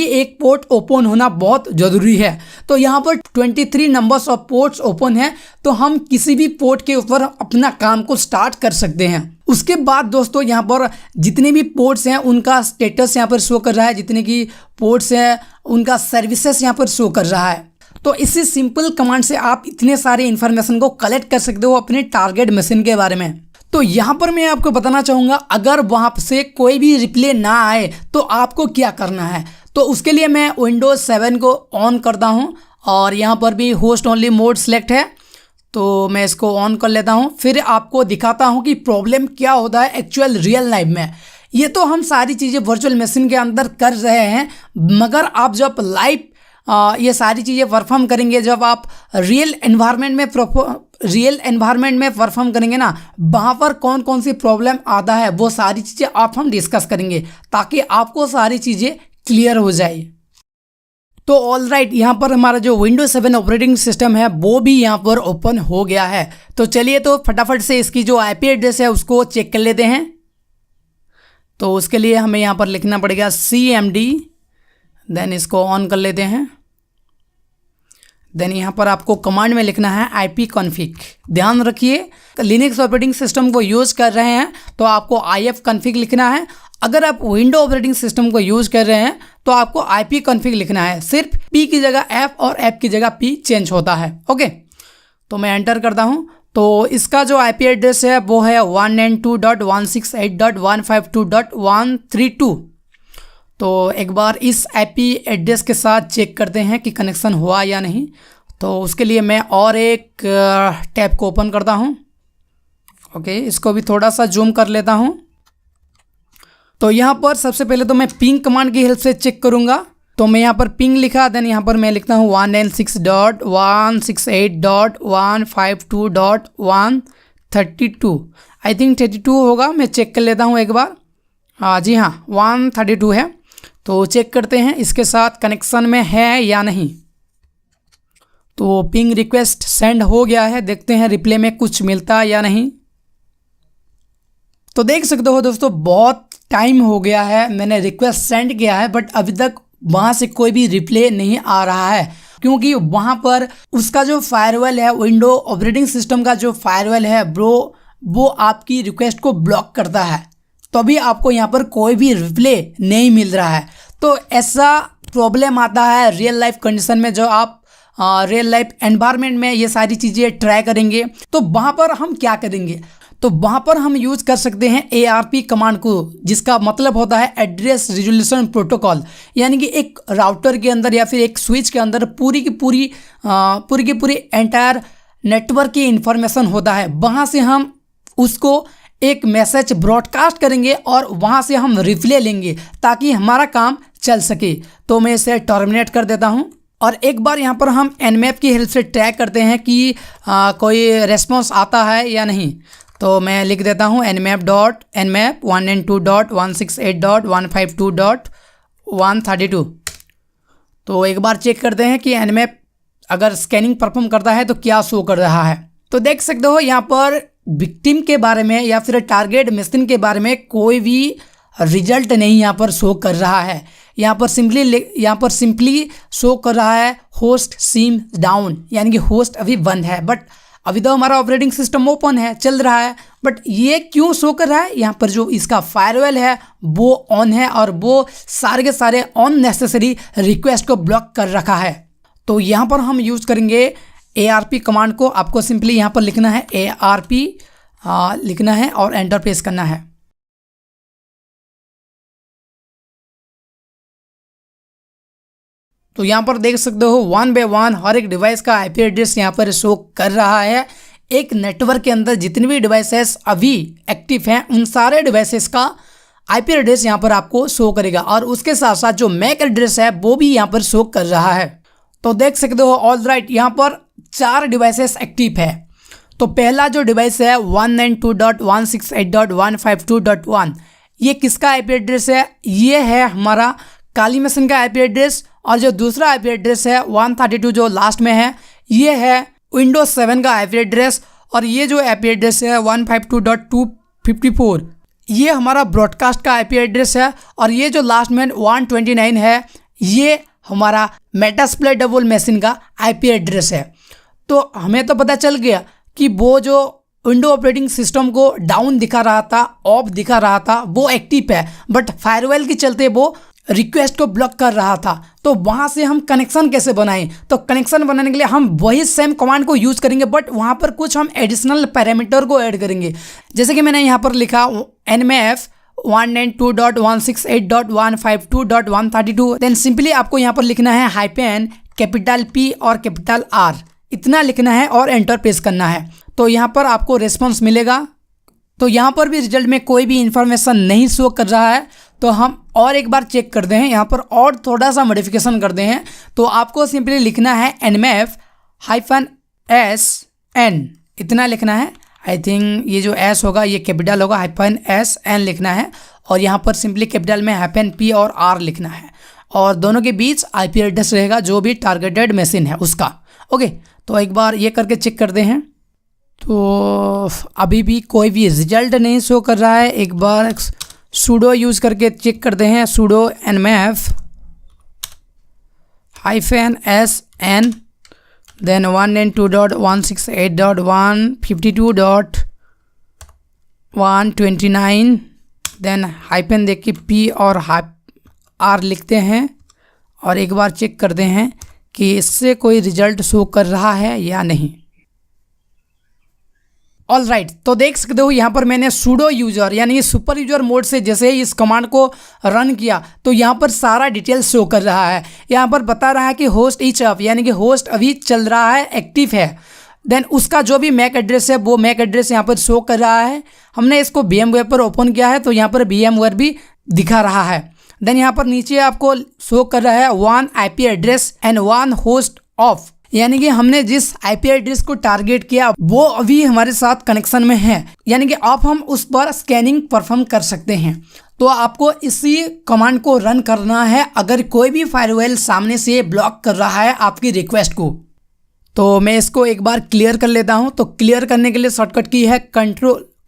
एक पोर्ट ओपन होना बहुत ज़रूरी है। तो यहाँ पर 23 नंबर्स ऑफ पोर्ट्स ओपन है, तो हम किसी भी पोर्ट के ऊपर अपना काम को स्टार्ट कर सकते हैं। उसके बाद दोस्तों यहाँ पर जितने भी पोर्ट्स हैं उनका स्टेटस यहाँ पर शो कर रहा है, जितने की पोर्ट्स हैं उनका सर्विसेज यहाँ पर शो कर रहा है। तो इसी सिंपल कमांड से आप इतने सारे इन्फॉर्मेशन को कलेक्ट कर सकते हो अपने टारगेट मशीन के बारे में। तो यहाँ पर मैं आपको बताना चाहूँगा अगर वहाँ से कोई भी रिप्ले ना आए तो आपको क्या करना है। तो उसके लिए मैं विंडोज 7 को ऑन करता हूँ और यहाँ पर भी होस्ट ओनली मोड सेलेक्ट है, तो मैं इसको ऑन कर लेता हूँ। फिर आपको दिखाता हूँ कि प्रॉब्लम क्या होता है एक्चुअल रियल लाइफ में। ये तो हम सारी चीज़ें वर्चुअल मशीन के अंदर कर रहे हैं, मगर आप जब लाइव ये सारी चीज़ें परफॉर्म करेंगे, जब आप रियल एनवायरनमेंट में परफॉर्म करेंगे ना, वहाँ पर कौन कौन सी प्रॉब्लम आता है वो सारी चीज़ें आप हम डिस्कस करेंगे ताकि आपको सारी चीज़ें क्लियर हो जाए। तो ऑल राइट, यहाँ पर हमारा जो विंडोज 7 ऑपरेटिंग सिस्टम है वो भी यहाँ पर ओपन हो गया है। तो चलिए तो फटाफट से इसकी जो आईपी एड्रेस है उसको चेक कर लेते हैं। तो उसके लिए हमें यहाँ पर लिखना पड़ेगा CMD, देन इसको ऑन कर लेते हैं। देन यहाँ पर आपको कमांड में लिखना है ipconfig। ध्यान रखिए, लिनक्स ऑपरेटिंग सिस्टम को यूज़ कर रहे हैं तो आपको ifconfig लिखना है। अगर आप विंडो ऑपरेटिंग सिस्टम को यूज़ कर रहे हैं तो आपको ipconfig लिखना है। सिर्फ p की जगह f और f की जगह p चेंज होता है। ओके, तो मैं एंटर करता हूँ। तो इसका जो IP एड्रेस है वो है 192.168.152.132। तो एक बार इस IP एड्रेस के साथ चेक करते हैं कि कनेक्शन हुआ या नहीं। तो उसके लिए मैं और एक टैब को ओपन करता हूँ। ओके, इसको भी थोड़ा सा जूम कर लेता हूँ। तो यहाँ पर सबसे पहले तो मैं पिंग कमांड की हेल्प से चेक करूँगा। तो मैं यहाँ पर पिंग लिखा, देन यहाँ पर मैं लिखता हूँ 196.168.152.132। आई थिंक 32 होगा, मैं चेक कर लेता हूँ एक बार। हाँ जी हाँ, 132 है। तो चेक करते हैं इसके साथ कनेक्शन में है या नहीं। तो पिंग रिक्वेस्ट सेंड हो गया है, देखते हैं रिप्ले में कुछ मिलता या नहीं। तो देख सकते हो दोस्तों, बहुत टाइम हो गया है मैंने रिक्वेस्ट सेंड किया है, बट अभी तक वहाँ से कोई भी रिप्ले नहीं आ रहा है, क्योंकि वहाँ पर उसका जो फायरवॉल है, विंडो ऑपरेटिंग सिस्टम का जो फायरवॉल है ब्रो, वो आपकी रिक्वेस्ट को ब्लॉक करता है। तो अभी आपको यहाँ पर कोई भी रिप्ले नहीं मिल रहा है। तो ऐसा प्रॉब्लम आता है रियल लाइफ कंडीशन में, जो आप रियल लाइफ एनवायरनमेंट में ये सारी चीज़ें ट्राई करेंगे तो वहाँ पर हम क्या करेंगे, तो वहाँ पर हम यूज़ कर सकते हैं ARP कमांड को, जिसका मतलब होता है एड्रेस रिजोल्यूशन प्रोटोकॉल। यानी कि एक राउटर के अंदर या फिर एक स्विच के अंदर पूरी की पूरी एंटायर नेटवर्क की इंफॉर्मेशन होता है। वहाँ से हम उसको एक मैसेज ब्रॉडकास्ट करेंगे और वहाँ से हम रिप्ले लेंगे ताकि हमारा काम चल सके। तो मैं इसे टर्मिनेट कर देता हूँ और एक बार यहाँ पर हम nmap की हेल्प से ट्रैक करते हैं कि कोई रेस्पॉन्स आता है या नहीं। तो मैं लिख देता हूँ nmap 192.168.152.132। तो एक बार चेक करते हैं कि nmap अगर स्कैनिंग परफॉर्म करता है तो क्या शो कर रहा है। तो देख सकते हो यहाँ पर विक्टिम के बारे में या फिर टारगेट मशीन के बारे में कोई भी रिजल्ट नहीं यहाँ पर शो कर रहा है। यहाँ पर सिंपली शो कर रहा है होस्ट सीम डाउन, यानी कि होस्ट अभी बंद है। बट अभी तो हमारा ऑपरेटिंग सिस्टम ओपन है, चल रहा है। बट ये क्यों शो कर रहा है, यहाँ पर जो इसका फायरवॉल है वो ऑन है और वो सारे के सारे अननेसेसरी रिक्वेस्ट को ब्लॉक कर रखा है। तो यहाँ पर हम यूज़ करेंगे ARP कमांड को। आपको सिंपली यहाँ पर लिखना है ARP लिखना है और एंटर प्रेस करना है। तो यहाँ पर देख सकते हो 1 बाय 1 हर एक डिवाइस का IP एड्रेस यहाँ पर शो कर रहा है। एक नेटवर्क के अंदर जितने भी डिवाइसेस अभी एक्टिव हैं उन सारे डिवाइसेस का IP एड्रेस यहाँ पर आपको शो करेगा और उसके साथ साथ जो मैक एड्रेस है वो भी यहाँ पर शो कर रहा है। तो देख सकते हो ऑल राइट, यहाँ पर 4 डिवाइसेस एक्टिव है। तो पहला जो डिवाइस है 192.168.152.1, ये किसका IP एड्रेस है, ये है हमारा काली मशीन का IP एड्रेस। और जो दूसरा IP एड्रेस है 132 जो लास्ट में है, ये है विंडोज 7 का IP एड्रेस। और ये जो IP एड्रेस है 152.254, ये हमारा ब्रॉडकास्ट का IP एड्रेस है। और ये जो लास्ट में 129 है, ये हमारा मेटास्प्लाइट डबल मशीन का IP एड्रेस है। तो हमें तो पता चल गया कि वो जो विंडो ऑपरेटिंग सिस्टम को डाउन दिखा रहा था, ऑफ दिखा रहा था, वो एक्टिव है। बट फायरवॉल के चलते वो रिक्वेस्ट को ब्लॉक कर रहा था। तो वहाँ से हम कनेक्शन कैसे बनाएं, तो कनेक्शन बनाने के लिए हम वही सेम कमांड को यूज़ करेंगे, बट वहाँ पर कुछ हम एडिशनल पैरामीटर को ऐड करेंगे। जैसे कि मैंने यहाँ पर लिखा nmap 192.168.152.132। देन सिंपली आपको यहाँ पर लिखना है हाइपेन कैपिटल P और कैपिटल R, इतना लिखना है और एंटर प्रेस करना है। तो यहाँ पर आपको रिस्पॉन्स मिलेगा। तो यहाँ पर भी रिजल्ट में कोई भी इंफॉर्मेशन नहीं शो कर रहा है। तो हम और एक बार चेक करते हैं, यहाँ पर और थोड़ा सा मॉडिफिकेशन करते हैं। तो आपको सिंपली लिखना है nmap -SN, इतना लिखना है। आई थिंक ये जो S होगा ये कैपिटल होगा, -SN लिखना है। और यहाँ पर सिंपली कैपिटल में -P और R लिखना है। और दोनों के बीच IP एड्रेस रहेगा जो भी टारगेटेड मशीन है उसका। ओके, तो एक बार ये करके चेक करते हैं। तो अभी भी कोई भी रिजल्ट नहीं शो कर रहा है। एक बार sudo यूज़ करके चेक करते हैं। sudo nmap -SN then 192.168.152.129, then hyphen देख के पी और आर लिखते हैं और एक बार चेक करते हैं कि इससे कोई रिजल्ट शो कर रहा है या नहीं। ऑल राइट, तो देख सकते हो यहाँ पर मैंने सूडो यूजर यानी सुपर यूजर मोड से जैसे ही इस कमांड को रन किया तो यहाँ पर सारा डिटेल शो कर रहा है। यहाँ पर बता रहा है कि होस्ट इज अप यानी कि होस्ट अभी चल रहा है, एक्टिव है। देन उसका जो भी मैक एड्रेस है वो मैक एड्रेस यहाँ पर शो कर रहा है। हमने इसको VMware पर ओपन किया है तो यहाँ पर VMware भी दिखा रहा है। देन यहाँ पर नीचे आपको शो कर रहा है 1 IP address and 1 host of, यानी कि हमने जिस IP एड्रेस को टारगेट किया वो अभी हमारे साथ कनेक्शन में है, यानी कि अब हम उस पर स्कैनिंग परफॉर्म कर सकते हैं। तो आपको इसी कमांड को रन करना है अगर कोई भी फायरवॉल सामने से ब्लॉक कर रहा है आपकी रिक्वेस्ट को। तो मैं इसको एक बार क्लियर कर लेता हूं। तो क्लियर करने के लिए शॉर्टकट की है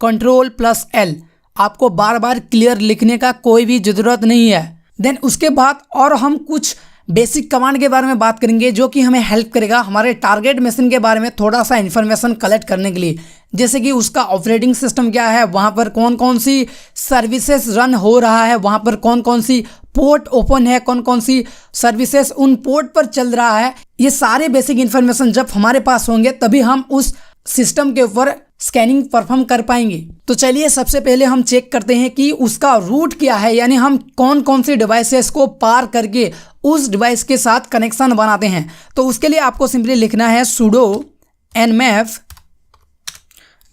Ctrl+L। आपको बार बार क्लियर लिखने का कोई भी ज़रूरत नहीं है। देन उसके बाद और हम कुछ बेसिक कमांड के बारे में बात करेंगे जो कि हमें हेल्प करेगा हमारे टारगेट मशीन के बारे में थोड़ा सा इन्फॉर्मेशन कलेक्ट करने के लिए, जैसे कि उसका ऑपरेटिंग सिस्टम क्या है, वहाँ पर कौन कौन सी सर्विसेज रन हो रहा है, वहाँ पर कौन कौन सी पोर्ट ओपन है, कौन कौन सी सर्विसेज उन पोर्ट पर चल रहा है। ये सारे बेसिक इन्फॉर्मेशन जब हमारे पास होंगे तभी हम उस सिस्टम के ऊपर स्कैनिंग परफॉर्म कर पाएंगे। तो चलिए सबसे पहले हम चेक करते हैं कि उसका रूट क्या है, यानी हम कौन कौन सी डिवाइसेस को पार करके उस डिवाइस के साथ कनेक्शन बनाते हैं। तो उसके लिए आपको सिंपली लिखना है sudo nmap,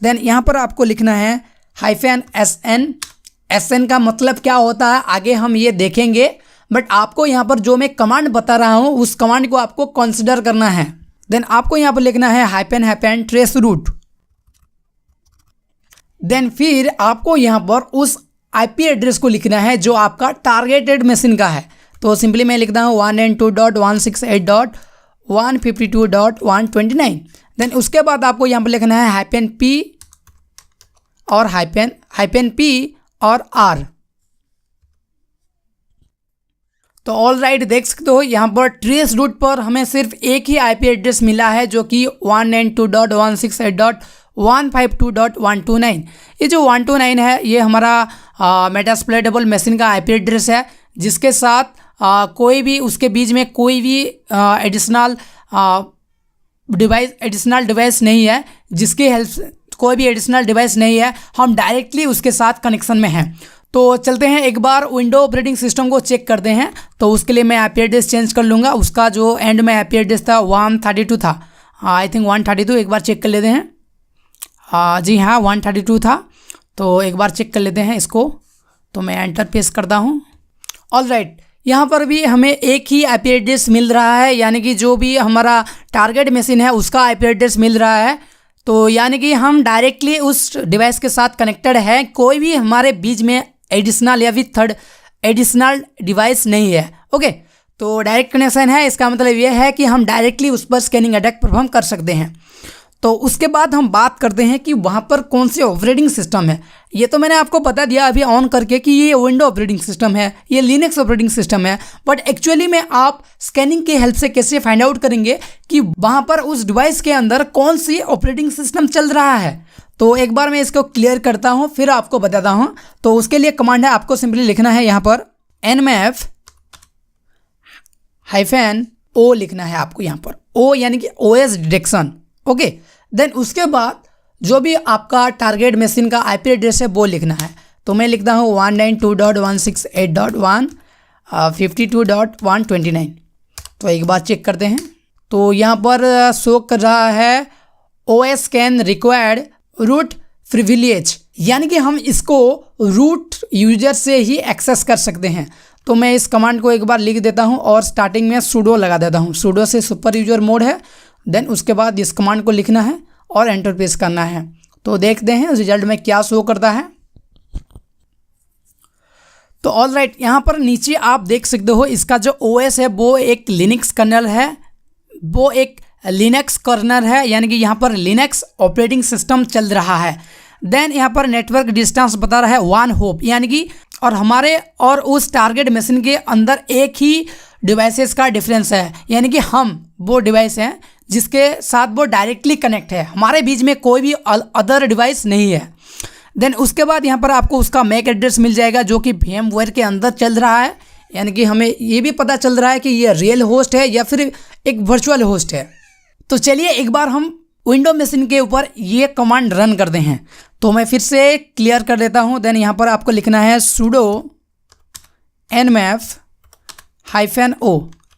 देन यहाँ पर आपको लिखना है -sn। sn का मतलब क्या होता है आगे हम ये देखेंगे, बट आपको यहाँ पर जो मैं कमांड बता रहा हूँ उस कमांड को आपको कंसिडर करना है। देन आपको यहाँ पर लिखना है --- trace root। देन फिर आपको यहाँ पर उस IP एड्रेस को लिखना है जो आपका टारगेटेड मशीन का है। तो सिंपली मैं लिखता हूँ 192.168.152.129। देन उसके बाद आपको यहाँ पर लिखना है -p और -p और r। तो ऑल राइट, देख सकते हो यहाँ पर ट्रेस रूट पर हमें सिर्फ एक ही IP एड्रेस मिला है जो कि 192.168.152.129। ये जो 129 है ये हमारा मेटास्प्लोइटेबल मशीन का IP एड्रेस है, जिसके साथ कोई भी उसके बीच में कोई भी एडिशनल डिवाइस नहीं है, जिसकी हेल्प कोई भी एडिशनल डिवाइस नहीं है, हम डायरेक्टली उसके साथ कनेक्शन में हैं। तो चलते हैं एक बार विंडो ऑपरेटिंग सिस्टम को चेक करते हैं। तो उसके लिए मैं IP एड्रेस चेंज कर लूँगा। उसका जो एंड में IP एड्रेस था 132 था, आई थिंक 132। एक बार चेक कर लेते हैं। जी हाँ 132 था। तो एक बार चेक कर लेते हैं इसको। तो मैं एंटर प्रेस करता हूँ। ऑल राइट, यहाँ पर भी हमें एक ही IP एड्रेस मिल रहा है, यानी कि जो भी हमारा टारगेट मशीन है उसका IP एड्रेस मिल रहा है। तो यानी कि हम डायरेक्टली उस डिवाइस के साथ कनेक्टेड है, कोई भी हमारे बीच में एडिशनल या फिर थर्ड एडिशनल डिवाइस नहीं है। ओके, तो डायरेक्ट कनेक्शन है, इसका मतलब ये है कि हम डायरेक्टली उस पर स्कैनिंग अटैक परफॉर्म कर सकते हैं। तो उसके बाद हम बात करते हैं कि वहाँ पर कौन से ऑपरेटिंग सिस्टम है। ये तो मैंने आपको बता दिया अभी ऑन करके कि ये विंडो ऑपरेटिंग सिस्टम है, ये लिनक्स ऑपरेटिंग सिस्टम है, बट एक्चुअली में आप स्कैनिंग की हेल्प से कैसे फाइंड आउट करेंगे कि वहाँ पर उस डिवाइस के अंदर कौन सी ऑपरेटिंग सिस्टम चल रहा है। तो एक बार मैं इसको क्लियर करता हूँ फिर आपको बताता हूँ। तो उसके लिए कमांड है, आपको सिंपली लिखना है यहाँ पर nmap-o लिखना है आपको यहाँ पर, o यानी कि OS डिटेक्शन। ओके, देन उसके बाद जो भी आपका टारगेट मशीन का IP एड्रेस है वो लिखना है। तो मैं लिखता हूँ 192.168.152.129। तो एक बार चेक करते हैं। तो यहाँ पर शो कर रहा है OS can required root privilege, यानी कि हम इसको रूट यूजर से ही एक्सेस कर सकते हैं। तो मैं इस कमांड को एक बार लिख देता हूं और स्टार्टिंग में sudo लगा देता हूं। sudo से सुपर यूजर मोड है। देन उसके बाद इस कमांड को लिखना है और एंटर प्रेस करना है। तो देखते हैं रिजल्ट में क्या शो करता है। तो ऑल राइट, यहाँ पर नीचे आप देख सकते हो इसका जो OS है वो एक लिनक्स कर्नल है, वो एक लिनक्स कर्नल है, यानी कि यहाँ पर लिनक्स ऑपरेटिंग सिस्टम चल रहा है। देन यहाँ पर नेटवर्क डिस्टेंस बता रहा है 1 होप, यानी कि और हमारे और उस टारगेट मशीन के अंदर एक ही डिवाइसेस का डिफरेंस है, यानी कि हम वो डिवाइस हैं जिसके साथ वो डायरेक्टली कनेक्ट है, हमारे बीच में कोई भी अदर डिवाइस नहीं है। देन उसके बाद यहाँ पर आपको उसका मैक एड्रेस मिल जाएगा जो कि VMware के अंदर चल रहा है, यानी कि हमें ये भी पता चल रहा है कि ये रियल होस्ट है या फिर एक वर्चुअल होस्ट है। तो चलिए एक बार हम विंडो मशीन के ऊपर ये कमांड रन करते हैं। तो मैं फिर से क्लियर कर देता हूँ। देन यहाँ पर आपको लिखना है sudo nmap-o,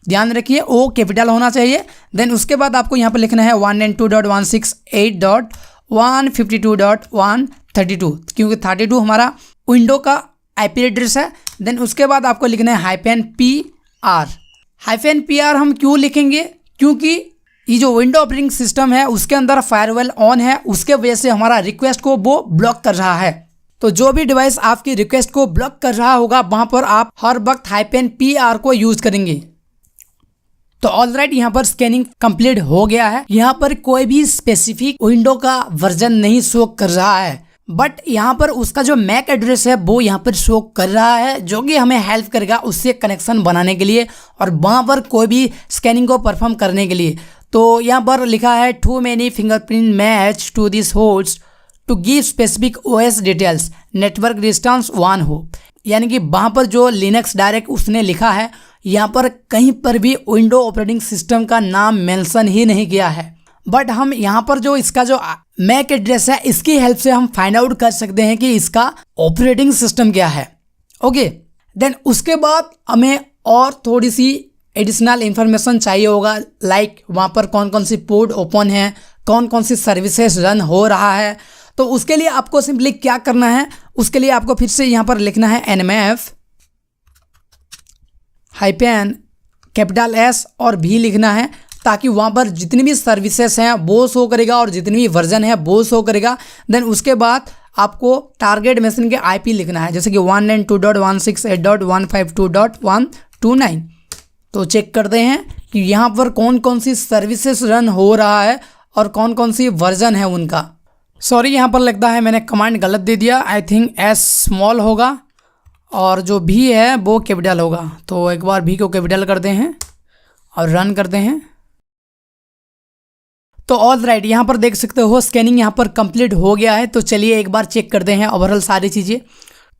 ध्यान रखिए ओ कैपिटल होना चाहिए। देन उसके बाद आपको यहाँ पर लिखना है 192.168.152.132, क्योंकि 32 हमारा विंडो का IP एड्रेस है। देन उसके बाद आपको लिखना है -PR हम क्यों लिखेंगे, क्योंकि ये जो विंडो ऑपरेटिंग सिस्टम है उसके अंदर फायरवॉल ऑन है, उसके वजह से हमारा रिक्वेस्ट को वो ब्लॉक कर रहा है। तो जो भी डिवाइस आपकी रिक्वेस्ट को ब्लॉक कर रहा होगा वहां पर आप हर वक्त -PR को यूज करेंगे। तो ऑलराइट, यहाँ पर स्कैनिंग कंप्लीट हो गया है। यहाँ पर कोई भी स्पेसिफिक विंडो का वर्जन नहीं शो कर रहा है, बट यहाँ पर उसका जो मैक एड्रेस है वो यहाँ पर शो कर रहा है, जो कि हमें हेल्प करेगा उससे कनेक्शन बनाने के लिए और वहाँ पर कोई भी स्कैनिंग को परफॉर्म करने के लिए। तो यहाँ पर लिखा है too many fingerprint match to this host to give specific OS details, network distance 1 हो, यानी कि वहाँ पर जो लिनक्स डायरेक्ट उसने लिखा है, यहाँ पर कहीं पर भी विंडो ऑपरेटिंग सिस्टम का नाम मेंशन ही नहीं किया है। बट हम यहाँ पर जो इसका जो मैक एड्रेस है इसकी हेल्प से हम फाइंड आउट कर सकते हैं कि इसका ऑपरेटिंग सिस्टम क्या है। ओके, देन उसके बाद हमें और थोड़ी सी एडिशनल इंफॉर्मेशन चाहिए होगा, लाइक वहाँ पर कौन कौन सी पोर्ट ओपन है, कौन कौन सी सर्विसेज रन हो रहा है। तो उसके लिए आपको सिंपली क्या करना है, उसके लिए आपको फिर से यहाँ पर लिखना है nmap-S और भी लिखना है, ताकि वहाँ पर जितनी भी सर्विसेज हैं वो शो करेगा और जितनी भी वर्जन है वो शो करेगा। देन उसके बाद आपको टारगेट मशीन के IP लिखना है, जैसे कि 192.168.152.129। तो चेक करते हैं कि यहाँ पर कौन कौन सी सर्विसेज रन हो रहा है और कौन कौन सी वर्जन है उनका। सॉरी, यहाँ पर लगता है मैंने कमांड गलत दे दिया, आई थिंक S स्मॉल होगा और जो भी है वो कैपिटल होगा। तो एक बार भी को कैपिटल करते हैं और रन करते हैं। तो ऑल राइट, यहाँ पर देख सकते हो स्कैनिंग यहाँ पर कंप्लीट हो गया है। तो चलिए एक बार चेक करते हैं ओवरऑल सारी चीज़ें।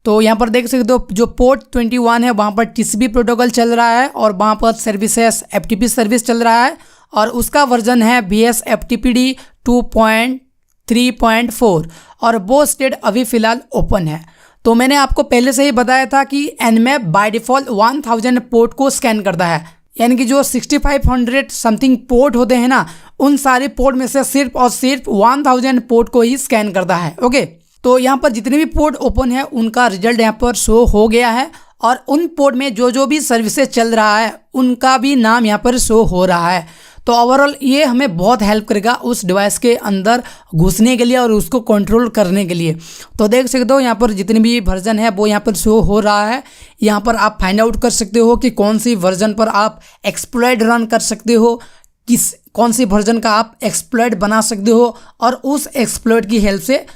तो यहाँ पर देख सकते हो जो पोर्ट 21 है वहाँ पर TCP प्रोटोकॉल चल रहा है और वहाँ पर सर्विसेस FTP सर्विस चल रहा है और उसका वर्जन है BSFTPD 2.3.4 और वो स्टेट अभी फ़िलहाल ओपन है। तो मैंने आपको पहले से ही बताया था कि nmap बाय डिफ़ॉल्ट 1000 पोर्ट को स्कैन करता है, यानी कि जो 6500 समथिंग पोर्ट होते हैं ना, उन सारे पोर्ट में से सिर्फ और सिर्फ 1000 पोर्ट को ही स्कैन करता है। ओके, तो यहाँ पर जितने भी पोर्ट ओपन है उनका रिजल्ट यहाँ पर शो हो गया है और उन पोर्ट में जो भी सर्विसेज चल रहा है उनका भी नाम यहाँ पर शो हो रहा है। तो ओवरऑल ये हमें बहुत हेल्प करेगा उस डिवाइस के अंदर घुसने के लिए और उसको कंट्रोल करने के लिए। तो देख सकते हो यहाँ पर जितनी भी वर्जन है वो यहाँ पर शो हो रहा है। यहाँ पर आप फाइंड आउट कर सकते हो कि कौन सी वर्जन पर आप एक्सप्लॉइट रन कर सकते हो, कौन सी वर्जन का आप एक्सप्लॉइट बना सकते हो और उस एक्सप्लॉइट की हेल्प से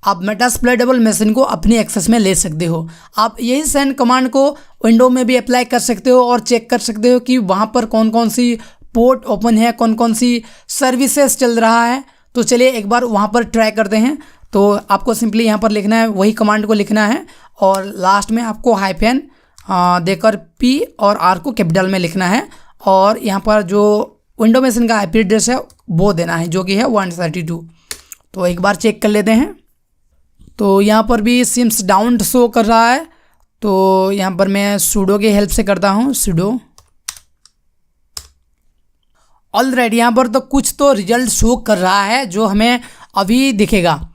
आप मेटास्प्लॉइटेबल मशीन को अपनी एक्सेस में ले सकते हो। आप यही सेंड कमांड को विंडो में भी अप्लाई कर सकते हो और चेक कर सकते हो कि वहाँ पर कौन कौन सी पोर्ट ओपन है, कौन कौन सी सर्विसेज चल रहा है। तो चलिए एक बार वहाँ पर ट्राई करते हैं। तो आपको सिंपली यहाँ पर लिखना है, वही कमांड को लिखना है और लास्ट में आपको हाइफन देकर P और R को कैपिटल में लिखना है और यहाँ पर जो विंडो मशीन का IP एड्रेस है वो देना है, जो कि है 132। तो एक बार चेक कर लेते हैं। तो यहाँ पर भी सिम्स डाउन शो कर रहा है। तो यहाँ पर मैं sudo की हेल्प से करता हूँ, sudo। ऑलराइट, यहाँ पर तो कुछ तो रिजल्ट शो कर रहा है जो हमें अभी दिखेगा।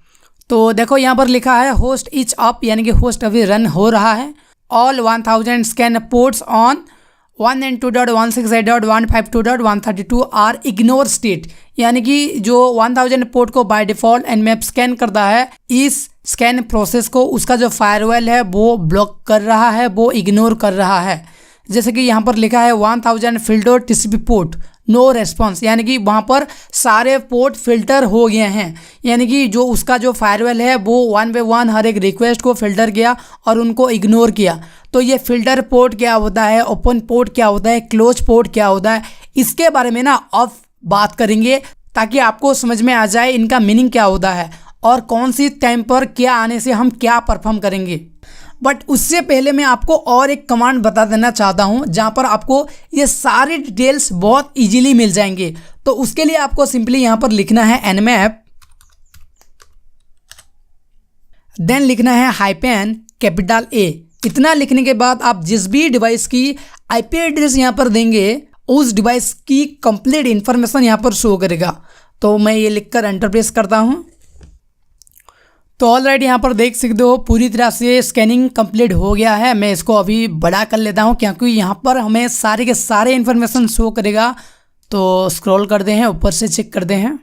तो देखो यहाँ पर लिखा है होस्ट इज अप, यानी कि होस्ट अभी रन हो रहा है। All 1000 scan ports on 192.168.152.132 are ignore state, यानी कि जो 1000 पोर्ट को बाय डिफ़ॉल्ट nmap स्कैन करता है, इस स्कैन प्रोसेस को उसका जो फायरवॉल है वो ब्लॉक कर रहा है, वो इग्नोर कर रहा है। जैसे कि यहाँ पर लिखा है 1000 filter TCP port no response, यानी कि वहाँ पर सारे पोर्ट फिल्टर हो गए हैं, यानी कि जो उसका जो फायरवॉल है वो 1 बाय 1 हर एक रिक्वेस्ट को फिल्टर किया और उनको इग्नोर किया। तो ये फिल्टर पोर्ट क्या होता है, ओपन पोर्ट क्या होता है, क्लोज पोर्ट क्या होता है, इसके बारे में ना अब बात करेंगे ताकि आपको समझ में आ जाए इनका मीनिंग क्या होता है और कौन सी टाइम पर क्या आने से हम क्या परफॉर्म करेंगे। बट उससे पहले मैं आपको और एक कमांड बता देना चाहता हूं जहां पर आपको ये सारे डिटेल्स बहुत इजीली मिल जाएंगे। तो उसके लिए आपको सिंपली यहां पर लिखना है nmap, देन लिखना है हाइपेन कैपिटल A। इतना लिखने के बाद आप जिस भी डिवाइस की आईपी एड्रेस यहाँ पर देंगे उस डिवाइस की कंप्लीट इंफॉर्मेशन यहाँ पर शो करेगा। तो मैं ये लिखकर एंटर प्रेस करता हूँ। तो ऑलरेडी यहाँ पर देख सकते हो पूरी तरह से स्कैनिंग कंप्लीट हो गया है। मैं इसको अभी बड़ा कर लेता हूँ क्योंकि यहाँ पर हमें सारे के सारे इंफॉर्मेशन शो करेगा। तो स्क्रॉल करते हैं, ऊपर से चेक करते हैं।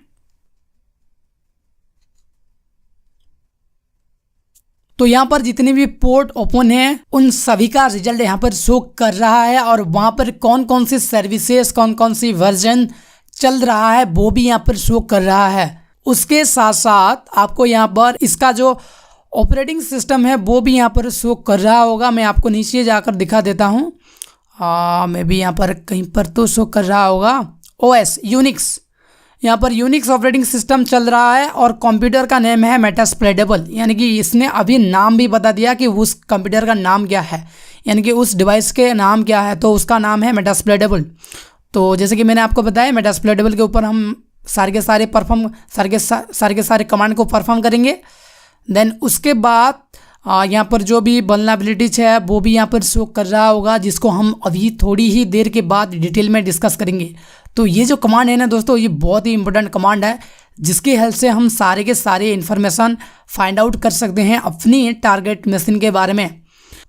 तो यहाँ पर जितने भी पोर्ट ओपन हैं उन सभी का रिजल्ट यहाँ पर शो कर रहा है और वहाँ पर कौन कौन सी सर्विसेज, कौन कौन सी वर्जन चल रहा है वो भी यहाँ पर शो कर रहा है। उसके साथ साथ आपको यहाँ पर इसका जो ऑपरेटिंग सिस्टम है वो भी यहाँ पर शो कर रहा होगा। मैं आपको नीचे जाकर दिखा देता हूँ। मैं भी यहाँ पर कहीं पर तो शो कर रहा होगा। OS यूनिक्स, यहाँ पर यूनिक्स ऑपरेटिंग सिस्टम चल रहा है और कंप्यूटर का नेम है मेटास्प्रेडेबल, यानी कि इसने अभी नाम भी बता दिया कि उस कंप्यूटर का नाम क्या है, यानी कि उस डिवाइस के नाम क्या है। तो उसका नाम है मेटास्प्रेडेबल। तो जैसे कि मैंने आपको बताया मेटास्प्रेडेबल के ऊपर हम सारे के सारे कमांड को परफॉर्म करेंगे। देन उसके बाद यहाँ पर जो भी वल्नरेबिलिटीज है वो भी यहाँ पर शो कर रहा होगा, जिसको हम अभी थोड़ी ही देर के बाद डिटेल में डिस्कस करेंगे। तो ये जो कमांड है ना दोस्तों, ये बहुत ही इंपॉर्टेंट कमांड है जिसकी हेल्प से हम सारे के सारे इन्फॉर्मेशन फाइंड आउट कर सकते हैं अपनी टारगेट मशीन के बारे में।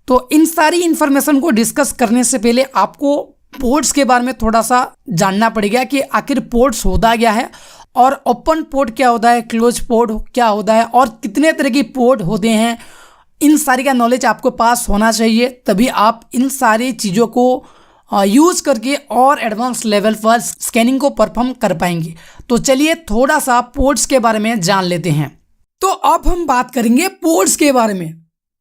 तो इन सारी इन्फॉर्मेशन को डिस्कस करने से पहले आपको पोर्ट्स के बारे में थोड़ा सा जानना पड़ेगा कि आखिर पोर्ट्स होता क्या है और ओपन पोर्ट क्या होता है, क्लोज पोर्ट क्या होता है और कितने तरह की पोर्ट होते हैं। इन सारी का नॉलेज आपको पास होना चाहिए, तभी आप इन सारी चीज़ों को यूज़ करके और एडवांस लेवल पर स्कैनिंग को परफॉर्म कर पाएंगे। तो चलिए थोड़ा सा पोर्ट्स के बारे में जान लेते हैं। तो अब हम बात करेंगे पोर्ट्स के बारे में,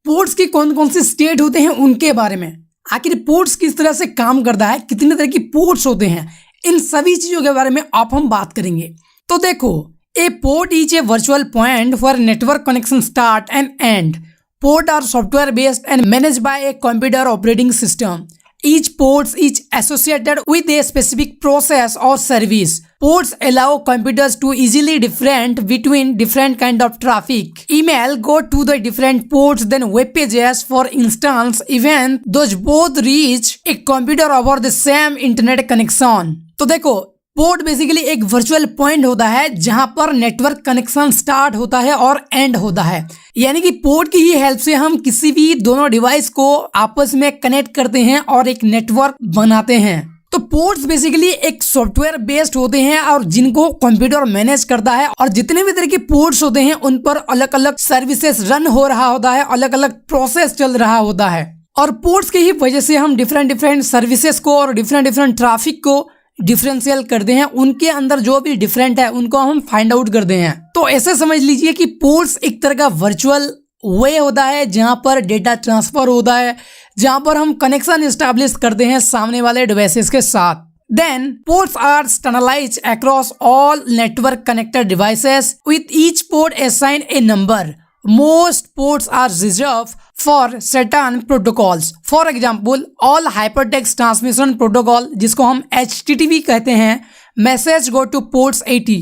पोर्ट्स की कौन कौन से स्टेट होते हैं उनके बारे में, आखिर पोर्ट्स किस तरह से काम करता है, कितने तरह की पोर्ट्स होते हैं, इन सभी चीज़ों के बारे में आप हम बात करेंगे। तो देखो, a port is a virtual point for network connection start and end. Port are software based and managed by a computer operating system. Each port is associated with a specific process or service. Ports allow computers to easily different between different kind of traffic. Email go to the different ports than web pages, for instance, even those both reach a computer over the same internet connection. तो देखो, port basically एक virtual point होता है जहां पर network connection start होता है और एंड होता है, यानी कि पोर्ट की ही हेल्प से हम किसी भी दोनों डिवाइस को आपस में कनेक्ट करते हैं और एक नेटवर्क बनाते हैं। तो पोर्ट्स बेसिकली एक सॉफ्टवेयर बेस्ड होते हैं और जिनको कंप्यूटर मैनेज करता है और जितने भी तरह के पोर्ट्स होते हैं उन पर अलग अलग सर्विसेज रन हो रहा होता है, अलग अलग प्रोसेस चल रहा होता है। और पोर्ट्स की ही वजह से हम डिफरेंट सर्विसेज को और डिफरेंट ट्रैफिक को डिफरेंशियल करते हैं, उनके अंदर जो भी डिफरेंट है उनको हम फाइंड आउट करते हैं। तो ऐसे समझ लीजिए कि पोर्ट्स एक तरह का वर्चुअल वे होता है जहां पर डेटा ट्रांसफर होता है, जहां पर हम कनेक्शन एस्टैब्लिश करते हैं सामने वाले डिवाइसेस के साथ। Then ports are standardized across all network connected devices with each port assigned a number. Most ports are reserved for certain protocols. For example, all hypertext transmission protocol, जिसको हम HTTP कहते हैं, message go to ports 80.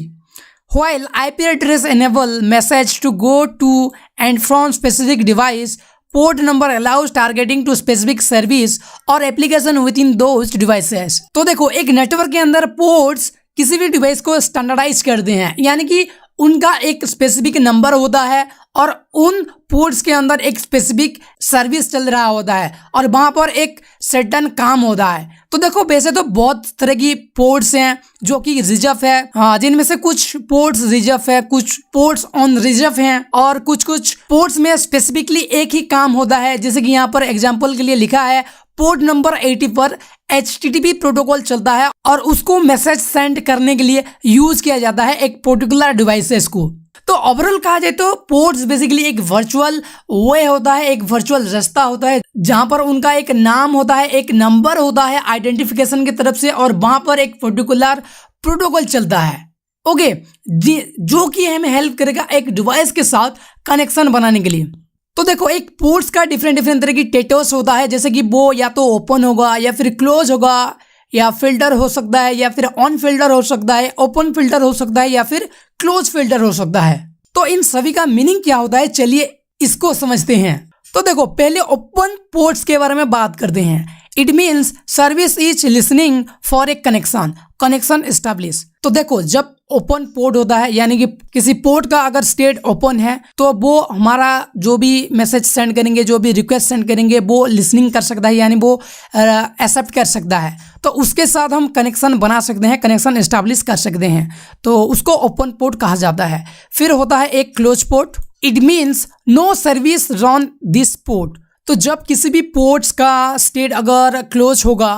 While IP address enable message to go to and from specific device, port number allows targeting to specific service or application within those devices. तो देखो, एक network के अंदर ports किसी भी device को standardise करते हैं, यानी कि उनका एक स्पेसिफिक नंबर होता है और उन पोर्ट्स के अंदर एक स्पेसिफिक सर्विस चल रहा होता है और वहां पर एक सर्टेन काम होता है। तो देखो, वैसे तो बहुत तरह की पोर्ट्स हैं जो कि रिजर्व है, हाँ, जिनमें से कुछ पोर्ट्स रिजर्व है, कुछ पोर्ट्स ऑन रिजर्व हैं और कुछ पोर्ट्स में स्पेसिफिकली एक ही काम होता है। जैसे कि यहाँ पर एग्जाम्पल के लिए लिखा है, पोर्ट नंबर 80 पर HTTP प्रोटोकॉल चलता है और उसको मैसेज सेंड करने के लिए यूज किया जाता है एक पर्टिकुलर डिवाइसेस को। तो ओवरऑल कहा जाए तो पोर्ट्स बेसिकली एक वर्चुअल वे होता है, एक वर्चुअल रास्ता होता है जहां पर उनका एक नाम होता है, एक नंबर होता है आइडेंटिफिकेशन की तरफ से और वहां पर एक पर्टिकुलर प्रोटोकॉल चलता है। ओके, जो कि हमें हेल्प करेगा एक डिवाइस के साथ कनेक्शन बनाने के लिए। तो देखो, एक पोर्ट्स का डिफरेंट तरह की स्टेटस होता है, जैसे कि वो या तो ओपन होगा या फिर क्लोज होगा, या फिल्टर हो सकता है, या फिर ऑन फिल्टर हो सकता है, ओपन फिल्टर हो सकता है, या फिर क्लोज फिल्टर हो सकता है। तो इन सभी का मीनिंग क्या होता है, चलिए इसको समझते हैं। तो देखो, पहले ओपन पोर्ट्स के बारे में बात करते हैं। It means service is listening for a connection establish. तो देखो, जब ओपन पोर्ट होता है, यानी कि किसी पोर्ट का अगर स्टेट ओपन है, तो वो हमारा जो भी मैसेज सेंड करेंगे, जो भी रिक्वेस्ट सेंड करेंगे, वो लिसनिंग कर सकता है, यानी वो एक्सेप्ट कर सकता है। तो उसके साथ हम कनेक्शन बना सकते हैं, कनेक्शन एस्टैब्लिश कर सकते हैं, तो उसको ओपन पोर्ट कहा जाता है। फिर होता है एक close port. It means no service run this port. तो जब किसी भी पोर्ट्स का स्टेट अगर क्लोज होगा,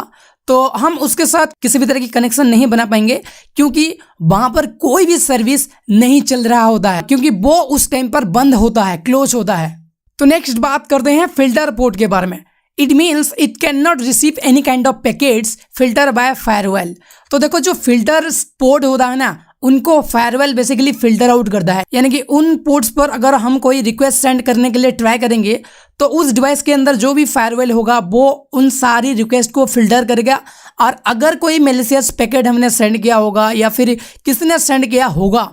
तो हम उसके साथ किसी भी तरह की कनेक्शन नहीं बना पाएंगे, क्योंकि वहां पर कोई भी सर्विस नहीं चल रहा होता है, क्योंकि वो उस टाइम पर बंद होता है, क्लोज होता है। तो नेक्स्ट बात करते हैं फिल्टर पोर्ट के बारे में। It means it can not receive any kind of packets filter by firewall. तो देखो, जो फिल्टर पोर्ट होता है ना, उनको फायरवेल बेसिकली फिल्टर आउट करता है, यानी कि उन पोर्ट्स पर अगर हम कोई रिक्वेस्ट सेंड करने के लिए ट्राई करेंगे, तो उस डिवाइस के अंदर जो भी फायरवेल होगा वो उन सारी रिक्वेस्ट को फिल्टर करेगा, और अगर कोई मैलिशियस पैकेट हमने सेंड किया होगा या फिर किसी ने सेंड किया होगा,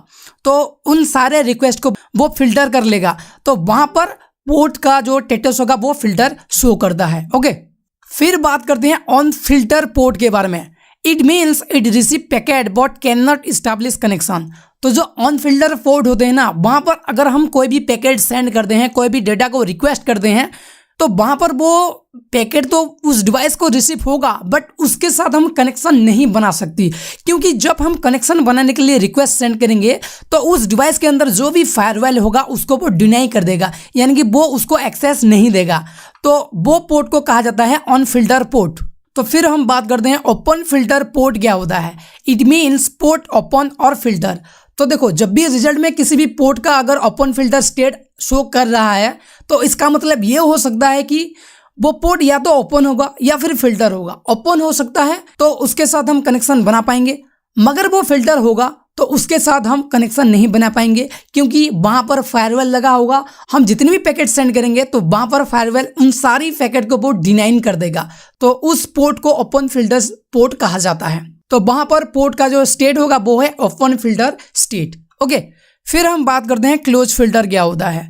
तो उन सारे रिक्वेस्ट को वो फिल्टर कर लेगा। तो वहां पर पोर्ट का जो स्टेटस होगा वो फिल्टर शो करता है। ओके, फिर बात करते हैं ऑन फिल्टर पोर्ट के बारे में। It means it receive packet but can not establish connection. तो जो ऑन फिल्टर पोर्ट होते हैं ना, वहां पर अगर हम कोई भी पैकेट सेंड करते हैं, कोई भी डेटा को रिक्वेस्ट करते हैं, तो वहां पर वो पैकेट तो उस डिवाइस को रिसीव होगा, बट उसके साथ हम कनेक्शन नहीं बना सकती, क्योंकि जब हम कनेक्शन बनाने के लिए रिक्वेस्ट सेंड करेंगे, तो उस डिवाइस के अंदर जो भी फायरवेल होगा उसको वो डिनाई कर देगा, यानी कि वो उसको एक्सेस नहीं देगा। तो वो पोर्ट को कहा जाता है ऑन फिल्टर पोर्ट। तो फिर हम बात करते हैं ओपन फिल्टर पोर्ट क्या होता है। इट मीन्स पोर्ट ओपन और फिल्टर। तो देखो, जब भी रिजल्ट में किसी भी पोर्ट का अगर ओपन फिल्टर स्टेट शो कर रहा है, तो इसका मतलब ये हो सकता है कि वो पोर्ट या तो ओपन होगा या फिर फिल्टर होगा। ओपन हो सकता है तो उसके साथ हम कनेक्शन बना पाएंगे, मगर वो फिल्टर होगा तो उसके साथ हम कनेक्शन नहीं बना पाएंगे, क्योंकि वहां पर फायरवेल लगा होगा। हम जितने भी पैकेट सेंड करेंगे, तो वहां पर फायरवेल उन सारी पैकेट को वो डिनाइन कर देगा। तो उस पोर्ट को ओपन फिल्टर पोर्ट कहा जाता है। तो वहां पर पोर्ट का जो स्टेट होगा वो है ओपन फिल्टर स्टेट। ओके, फिर हम बात करते हैं क्लोज फिल्टर क्या होता है।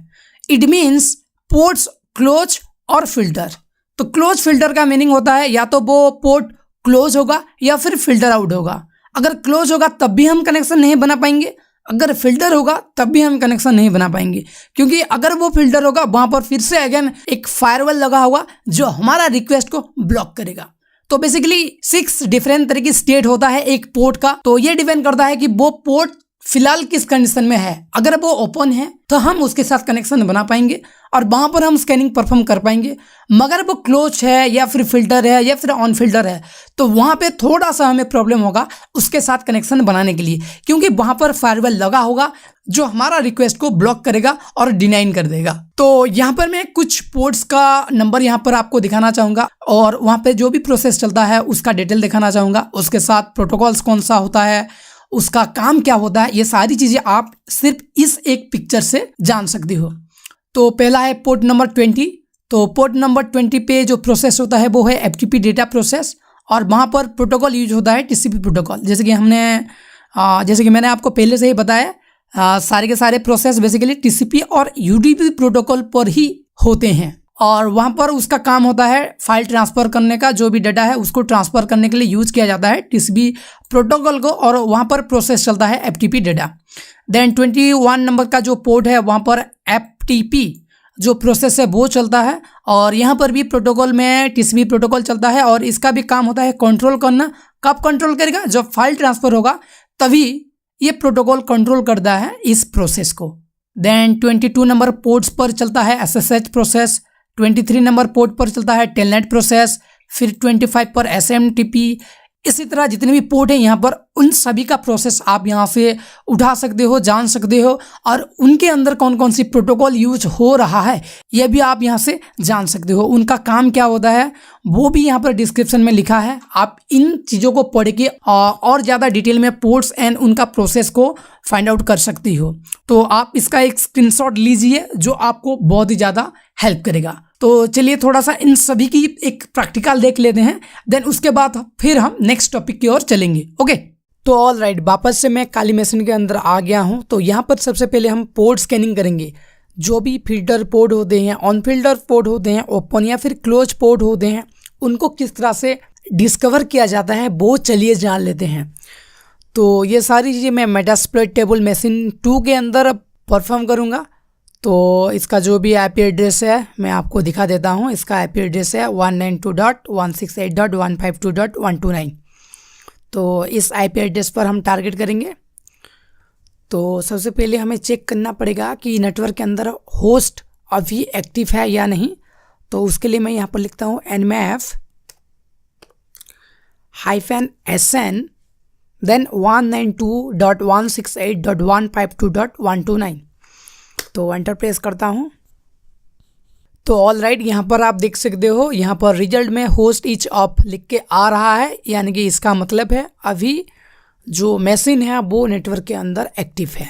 इट मीन्स पोर्ट्स क्लोज और फिल्टर। तो क्लोज फिल्टर का मीनिंग होता है या तो वो पोर्ट क्लोज होगा या फिर फिल्टर आउट होगा। अगर क्लोज होगा तब भी हम कनेक्शन नहीं बना पाएंगे, अगर फिल्टर होगा तब भी हम कनेक्शन नहीं बना पाएंगे, क्योंकि अगर वो फिल्टर होगा वहां पर फिर से अगेन एक फायरवेल लगा होगा जो हमारा रिक्वेस्ट को ब्लॉक करेगा। तो बेसिकली 6 डिफरेंट तरह की स्टेट होता है एक पोर्ट का। तो ये डिपेंड करता है कि वो पोर्ट फिलहाल किस कंडीशन में है। अगर वो ओपन है तो हम उसके साथ कनेक्शन बना पाएंगे और वहां पर हम स्कैनिंग परफॉर्म कर पाएंगे। मगर वो क्लोज है या फिर फिल्टर है या फिर ऑन फिल्टर है, तो वहां पे थोड़ा सा हमें प्रॉब्लम होगा उसके साथ कनेक्शन बनाने के लिए, क्योंकि वहां पर फायरवेल लगा होगा जो हमारा रिक्वेस्ट को ब्लॉक करेगा और डिनाइन कर देगा। तो यहाँ पर मैं कुछ पोर्ट्स का नंबर यहाँ पर आपको दिखाना चाहूंगा और वहां पे जो भी प्रोसेस चलता है उसका डिटेल दिखाना चाहूंगा। उसके साथ प्रोटोकॉल्स कौन सा होता है, उसका काम क्या होता है, ये सारी चीजें आप सिर्फ इस एक पिक्चर से जान सकती हो। तो पहला है पोर्ट नंबर 20। तो पोर्ट नंबर 20 पे जो प्रोसेस होता है वो है एफटीपी डेटा प्रोसेस, और वहाँ पर प्रोटोकॉल यूज होता है टीसीपी प्रोटोकॉल। जैसे कि मैंने आपको पहले से ही बताया, सारे के सारे प्रोसेस बेसिकली टीसीपी और यूडीपी प्रोटोकॉल पर ही होते हैं, और वहाँ पर उसका काम होता है फाइल ट्रांसफ़र करने का। जो भी डाटा है उसको ट्रांसफ़र करने के लिए यूज़ किया जाता है टीसीपी प्रोटोकॉल को, और वहाँ पर प्रोसेस चलता है एफटीपी डाटा। देन 21 नंबर का जो पोर्ट है वहाँ पर एफटीपी जो प्रोसेस है वो चलता है, और यहाँ पर भी प्रोटोकॉल में टीसीपी प्रोटोकॉल चलता है, और इसका भी काम होता है कंट्रोल करना। कब कंट्रोल करेगा? जब फाइल ट्रांसफ़र होगा तभी ये प्रोटोकॉल कंट्रोल करता है इस प्रोसेस को। देन 22 नंबर पोर्ट्स पर चलता है एसएसएच प्रोसेस, 23 नंबर पोर्ट पर चलता है टेलनेट प्रोसेस, फिर 25 पर एसएमटीपी, इसी तरह जितने भी पोर्ट हैं यहाँ पर उन सभी का प्रोसेस आप यहाँ से उठा सकते हो, जान सकते हो, और उनके अंदर कौन कौन सी प्रोटोकॉल यूज हो रहा है यह भी आप यहाँ से जान सकते हो। उनका काम क्या होता है वो भी यहाँ पर डिस्क्रिप्शन में लिखा है। आप इन चीज़ों को पढ़ के और ज़्यादा डिटेल में पोर्ट्स एंड उनका प्रोसेस को फाइंड आउट कर सकती हो। तो आप इसका एक स्क्रीनशॉट लीजिए जो आपको बहुत ही ज़्यादा हेल्प करेगा। तो चलिए थोड़ा सा इन सभी की एक प्रैक्टिकल देख लेते हैं, देन उसके बाद फिर हम नेक्स्ट टॉपिक की ओर चलेंगे। ओके, तो ऑल राइट, वापस से मैं काली मशीन के अंदर आ गया हूं। तो यहाँ पर सबसे पहले हम पोर्ट स्कैनिंग करेंगे। जो भी फिल्टर पोर्ट होते हैं, ऑन फिल्टर पोर्ट होते हैं, ओपन या फिर क्लोज पोर्ट होते हैं, उनको किस तरह से डिस्कवर किया जाता है वो चलिए जान लेते हैं। तो ये सारी चीज़ें मैं मेटास्प्लॉइट टेबल मशीन 2 के अंदर परफॉर्म करूँगा। तो इसका जो भी आईपी एड्रेस है मैं आपको दिखा देता हूँ। इसका आईपी एड्रेस है 192.168.152.129। तो इस आईपी एड्रेस पर हम टारगेट करेंगे। तो सबसे पहले हमें चेक करना पड़ेगा कि नेटवर्क के अंदर होस्ट अभी एक्टिव है या नहीं। तो उसके लिए मैं यहाँ पर लिखता हूँ nmap-sn देन 192.168.152.129। तो एंटर प्रेस करता हूँ। तो ऑल राइट, यहाँ पर आप देख सकते हो, यहाँ पर रिजल्ट में होस्ट इज ऑफ लिख के आ रहा है, यानी कि इसका मतलब है अभी जो मशीन है वो नेटवर्क के अंदर एक्टिव है।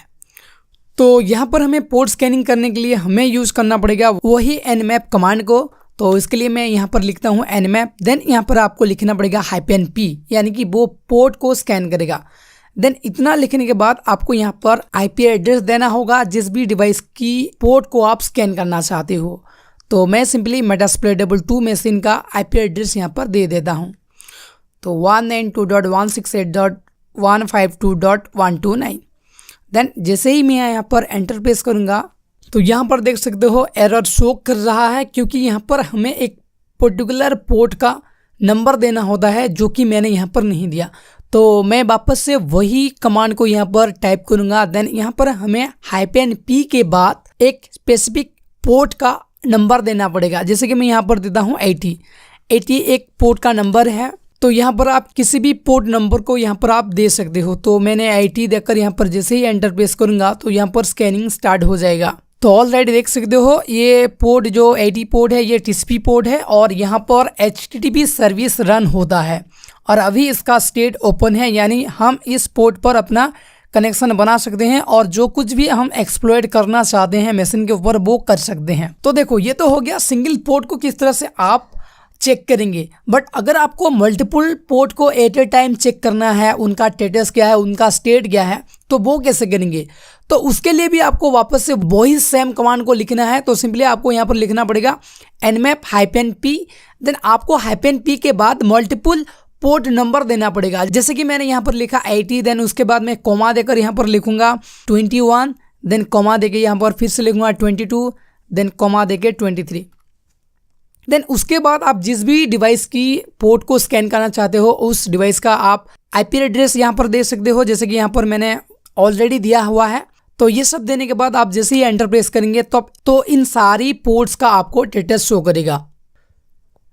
तो यहाँ पर हमें पोर्ट स्कैनिंग करने के लिए हमें यूज़ करना पड़ेगा वही nmap कमांड को। तो इसके लिए मैं यहाँ पर लिखता हूँ nmap, देन यहाँ पर आपको लिखना पड़ेगा -p, यानी कि वो पोर्ट को स्कैन करेगा। देन इतना लिखने के बाद आपको यहाँ पर आईपी एड्रेस देना होगा जिस भी डिवाइस की पोर्ट को आप स्कैन करना चाहते हो। तो मैं सिंपली मेटास्प्लॉइट 2 मशीन का आईपी एड्रेस यहाँ पर दे देता हूँ। तो 192.168.152.129। देन जैसे ही मैं यहाँ पर एंटर प्रेस करूँगा तो यहाँ पर देख सकते हो एरर शो कर रहा है, क्योंकि यहाँ पर हमें एक पर्टिकुलर पोर्ट का नंबर देना होता है जो कि मैंने यहाँ पर नहीं दिया। तो मैं वापस से वही कमांड को यहाँ पर टाइप करूँगा। देन यहाँ पर हमें -p के बाद एक स्पेसिफिक पोर्ट का नंबर देना पड़ेगा। जैसे कि मैं यहाँ पर देता हूँ 80 एक पोर्ट का नंबर है। तो यहाँ पर आप किसी भी पोर्ट नंबर को यहाँ पर आप दे सकते हो। तो मैंने 80 देकर यहाँ पर जैसे ही एंटर प्रेस करूँगा तो यहाँ पर स्कैनिंग स्टार्ट हो जाएगा। तो ऑल राइट, देख सकते हो ये पोर्ट जो 80 पोर्ट है ये TCP पोर्ट है और यहाँ पर HTTP सर्विस रन होता है और अभी इसका स्टेट ओपन है, यानी हम इस पोर्ट पर अपना कनेक्शन बना सकते हैं और जो कुछ भी हम एक्सप्लॉइट करना चाहते हैं मशीन के ऊपर वो कर सकते हैं। तो देखो ये तो हो गया सिंगल पोर्ट को किस तरह से आप चेक करेंगे। बट अगर आपको मल्टीपल पोर्ट को एट ए टाइम चेक करना है, उनका स्टेटस क्या है, उनका स्टेट क्या है, तो वो कैसे करेंगे। तो उसके लिए भी आपको वापस से वही सेम कमांड को लिखना है। तो सिंपली आपको यहाँ पर लिखना पड़ेगा nmap-p, देन आपको -p के बाद मल्टीपल पोर्ट नंबर देना पड़ेगा। जैसे कि मैंने यहाँ पर लिखा 80, देन उसके बाद मैं कोमा देकर यहाँ पर लिखूंगा 21, देन कोमा देके यहाँ पर फिर से लिखूंगा 22, देन कोमा देके 23। देन उसके बाद आप जिस भी डिवाइस की पोर्ट को स्कैन करना चाहते हो उस डिवाइस का आप आईपी एड्रेस यहाँ पर दे सकते हो, जैसे कि यहाँ पर मैंने ऑलरेडी दिया हुआ है। तो ये सब देने के बाद आप जैसे ही एंटर प्रेस करेंगे तो इन सारी पोर्ट्स का आपको स्टेटस शो करेगा।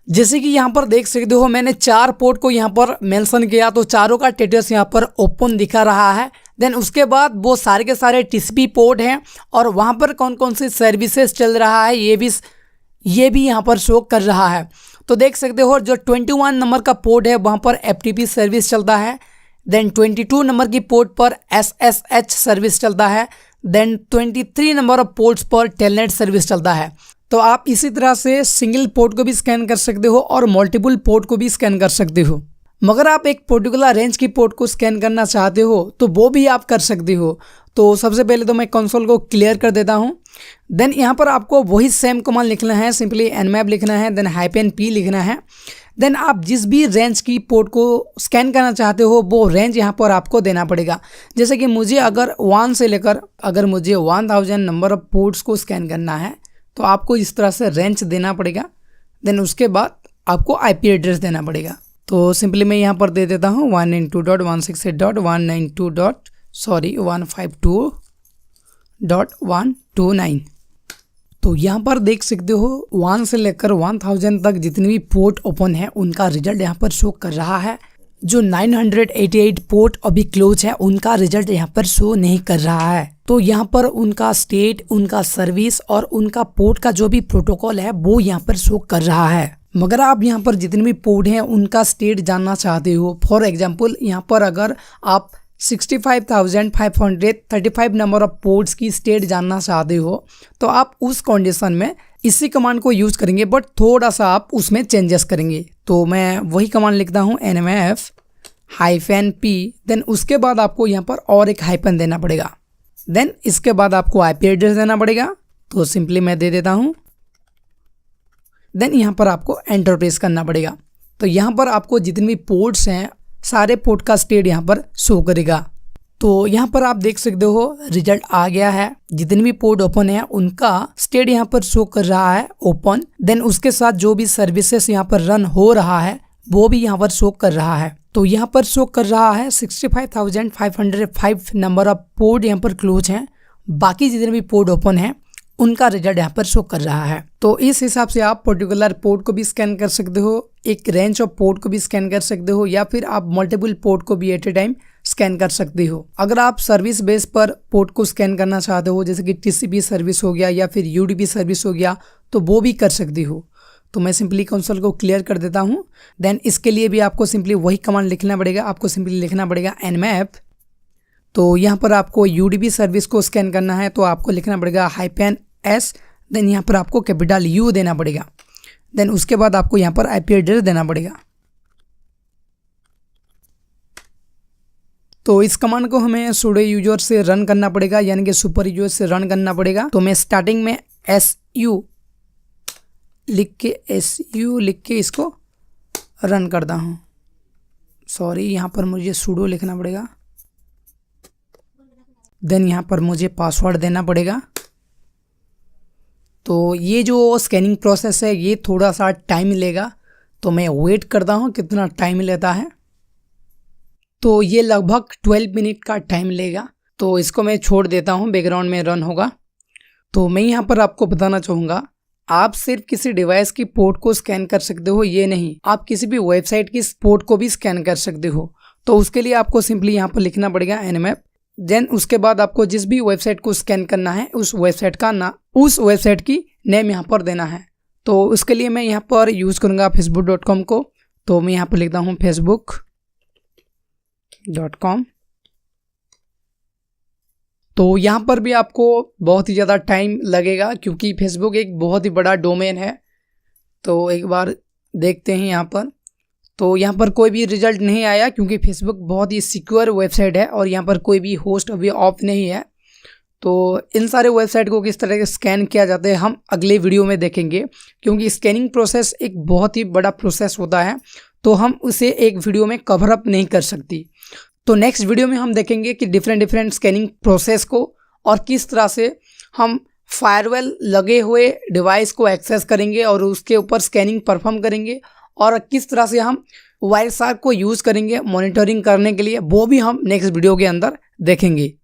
जैसे कि यहाँ पर देख सकते हो मैंने 4 पोर्ट को यहाँ पर मेंशन किया, तो चारों का स्टेटस यहाँ पर ओपन दिखा रहा है। देन उसके बाद वो सारे के सारे TCP पोर्ट हैं और वहाँ पर कौन कौन सी सर्विसेज चल रहा है ये भी यहाँ पर शो कर रहा है। तो देख सकते हो जो 21 नंबर का पोर्ट है वहाँ पर FTP सर्विस चलता है, देन 22 नंबर की पोर्ट पर SSH सर्विस चलता है, देन 23 नंबर ऑफ पोर्ट्स पर टेलनेट सर्विस चलता है। तो आप इसी तरह से सिंगल पोर्ट को भी स्कैन कर सकते हो और मल्टीपल पोर्ट को भी स्कैन कर सकते हो। मगर आप एक पर्टिकुलर रेंज की पोर्ट को स्कैन करना चाहते हो तो वो भी आप कर सकते हो। तो सबसे पहले तो मैं कंसोल को क्लियर कर देता हूँ। देन यहाँ पर आपको वही सेम कमांड लिखना है, सिंपली nmap लिखना है, देन -p लिखना है। देन आप जिस भी रेंज की पोर्ट को स्कैन करना चाहते हो वो रेंज यहाँ पर आपको देना पड़ेगा। जैसे कि मुझे अगर 1 से लेकर अगर मुझे 1000 नंबर ऑफ पोर्ट्स को स्कैन करना है तो आपको इस तरह से रेंज देना पड़ेगा। देन उसके बाद आपको आईपी एड्रेस देना पड़ेगा। तो सिंपली मैं यहाँ पर दे देता हूँ 192.168.152.129। तो यहाँ पर देख सकते हो 1 से लेकर 1000 तक जितनी भी पोर्ट ओपन है उनका रिजल्ट यहाँ पर शो कर रहा है। जो 988 पोर्ट अभी क्लोज है उनका रिजल्ट यहाँ पर शो नहीं कर रहा है। तो यहाँ पर उनका स्टेट, उनका सर्विस और उनका पोर्ट का जो भी प्रोटोकॉल है वो यहाँ पर शो कर रहा है। मगर आप यहाँ पर जितने भी पोर्ट हैं उनका स्टेट जानना चाहते हो, फॉर एग्जांपल यहाँ पर अगर आप 65,535 नंबर ऑफ पोर्ट्स की स्टेट जानना चाहते हो तो आप उस कंडीशन में इसी कमांड को यूज़ करेंगे, बट थोड़ा सा आप उसमें चेंजेस करेंगे। तो मैं वही कमांड लिखता हूँ nmf-p, देन उसके बाद आपको यहाँ पर और एक हाइफन देना पड़ेगा। देन इसके बाद आपको IP एड्रेस देना पड़ेगा, तो सिंपली मैं दे देता हूँ। देन यहाँ पर आपको एंटर प्रेस करना पड़ेगा। तो यहाँ पर आपको जितने भी पोर्ट्स हैं सारे पोर्ट का स्टेट यहाँ पर शो करेगा। तो यहाँ पर आप देख सकते हो रिजल्ट आ गया है। जितने भी पोर्ट ओपन है उनका स्टेट यहाँ पर शो कर रहा है ओपन। देन उसके साथ जो भी सर्विसेज यहाँ पर रन हो रहा है वो भी यहाँ पर शो कर रहा है। तो यहाँ पर शो कर रहा है 65,505 नंबर ऑफ पोर्ट यहाँ पर क्लोज हैं। बाकी जितने भी पोर्ट ओपन है उनका रिजल्ट यहाँ पर शो कर रहा है। तो इस हिसाब से आप पर्टिकुलर पोर्ट को भी स्कैन कर सकते हो, एक रेंज ऑफ पोर्ट को भी स्कैन कर सकते हो, या फिर आप मल्टीपल पोर्ट को भी एट ए टाइम स्कैन कर सकते हो। अगर आप सर्विस बेस पर पोर्ट को स्कैन करना चाहते हो, जैसे कि TCP सर्विस हो गया या फिर UDP सर्विस हो गया, तो वो भी कर सकते हो। तो मैं सिंपली कंसोल को क्लियर कर देता हूँ। देन इसके लिए भी आपको सिंपली वही कमांड लिखना पड़ेगा। आपको सिंपली लिखना पड़ेगा nmap। तो यहाँ पर आपको UDP सर्विस को स्कैन करना है तो आपको लिखना पड़ेगा -s। देन यहाँ पर आपको कैपिटल U देना पड़ेगा। देन उसके बाद आपको यहाँ पर IP एड्रेस देना पड़ेगा। तो इस कमांड को हमें sudo यूजर से रन करना पड़ेगा, यानी कि सुपर यूजर से रन करना पड़ेगा। तो मैं स्टार्टिंग में SU लिख के इसको रन करता हूँ। सॉरी, यहाँ पर मुझे sudo लिखना पड़ेगा। देन यहाँ पर मुझे पासवर्ड देना पड़ेगा। तो ये जो स्कैनिंग प्रोसेस है ये थोड़ा सा टाइम लेगा, तो मैं वेट करता हूँ कितना टाइम लेता है। तो ये लगभग 12 मिनट का टाइम लेगा। तो इसको मैं छोड़ देता हूँ, बैकग्राउंड में रन होगा। तो मैं यहाँ पर आपको बताना चाहूँगा, आप सिर्फ किसी डिवाइस की पोर्ट को स्कैन कर सकते हो ये नहीं, आप किसी भी वेबसाइट की पोर्ट को भी स्कैन कर सकते हो। तो उसके लिए आपको सिंपली यहाँ पर लिखना पड़ेगा nmap। देन उसके बाद आपको जिस भी वेबसाइट को स्कैन करना है उस वेबसाइट की नेम यहाँ पर देना है। तो उसके लिए मैं यहाँ पर यूज़ करूँगा facebook.com को। तो मैं यहाँ पर लिखता हूँ facebook.com। तो यहाँ पर भी आपको बहुत ही ज़्यादा टाइम लगेगा क्योंकि फेसबुक एक बहुत ही बड़ा डोमेन है। तो एक बार देखते हैं यहाँ पर। तो यहाँ पर कोई भी रिजल्ट नहीं आया क्योंकि फेसबुक बहुत ही सिक्योर वेबसाइट है और यहाँ पर कोई भी होस्ट अभी ऑफ नहीं है। तो इन सारे वेबसाइट को किस तरह से स्कैन किया जाता है हम अगले वीडियो में देखेंगे, क्योंकि स्कैनिंग प्रोसेस एक बहुत ही बड़ा प्रोसेस होता है, तो हम उसे एक वीडियो में कवर अप नहीं कर सकती। तो नेक्स्ट वीडियो में हम देखेंगे कि डिफरेंट स्कैनिंग प्रोसेस को और किस तरह से हम फायरवॉल लगे हुए डिवाइस को एक्सेस करेंगे और उसके ऊपर स्कैनिंग परफॉर्म करेंगे, और किस तरह से हम वायरशार्क को यूज़ करेंगे मॉनिटरिंग करने के लिए, वो भी हम नेक्स्ट वीडियो के अंदर देखेंगे।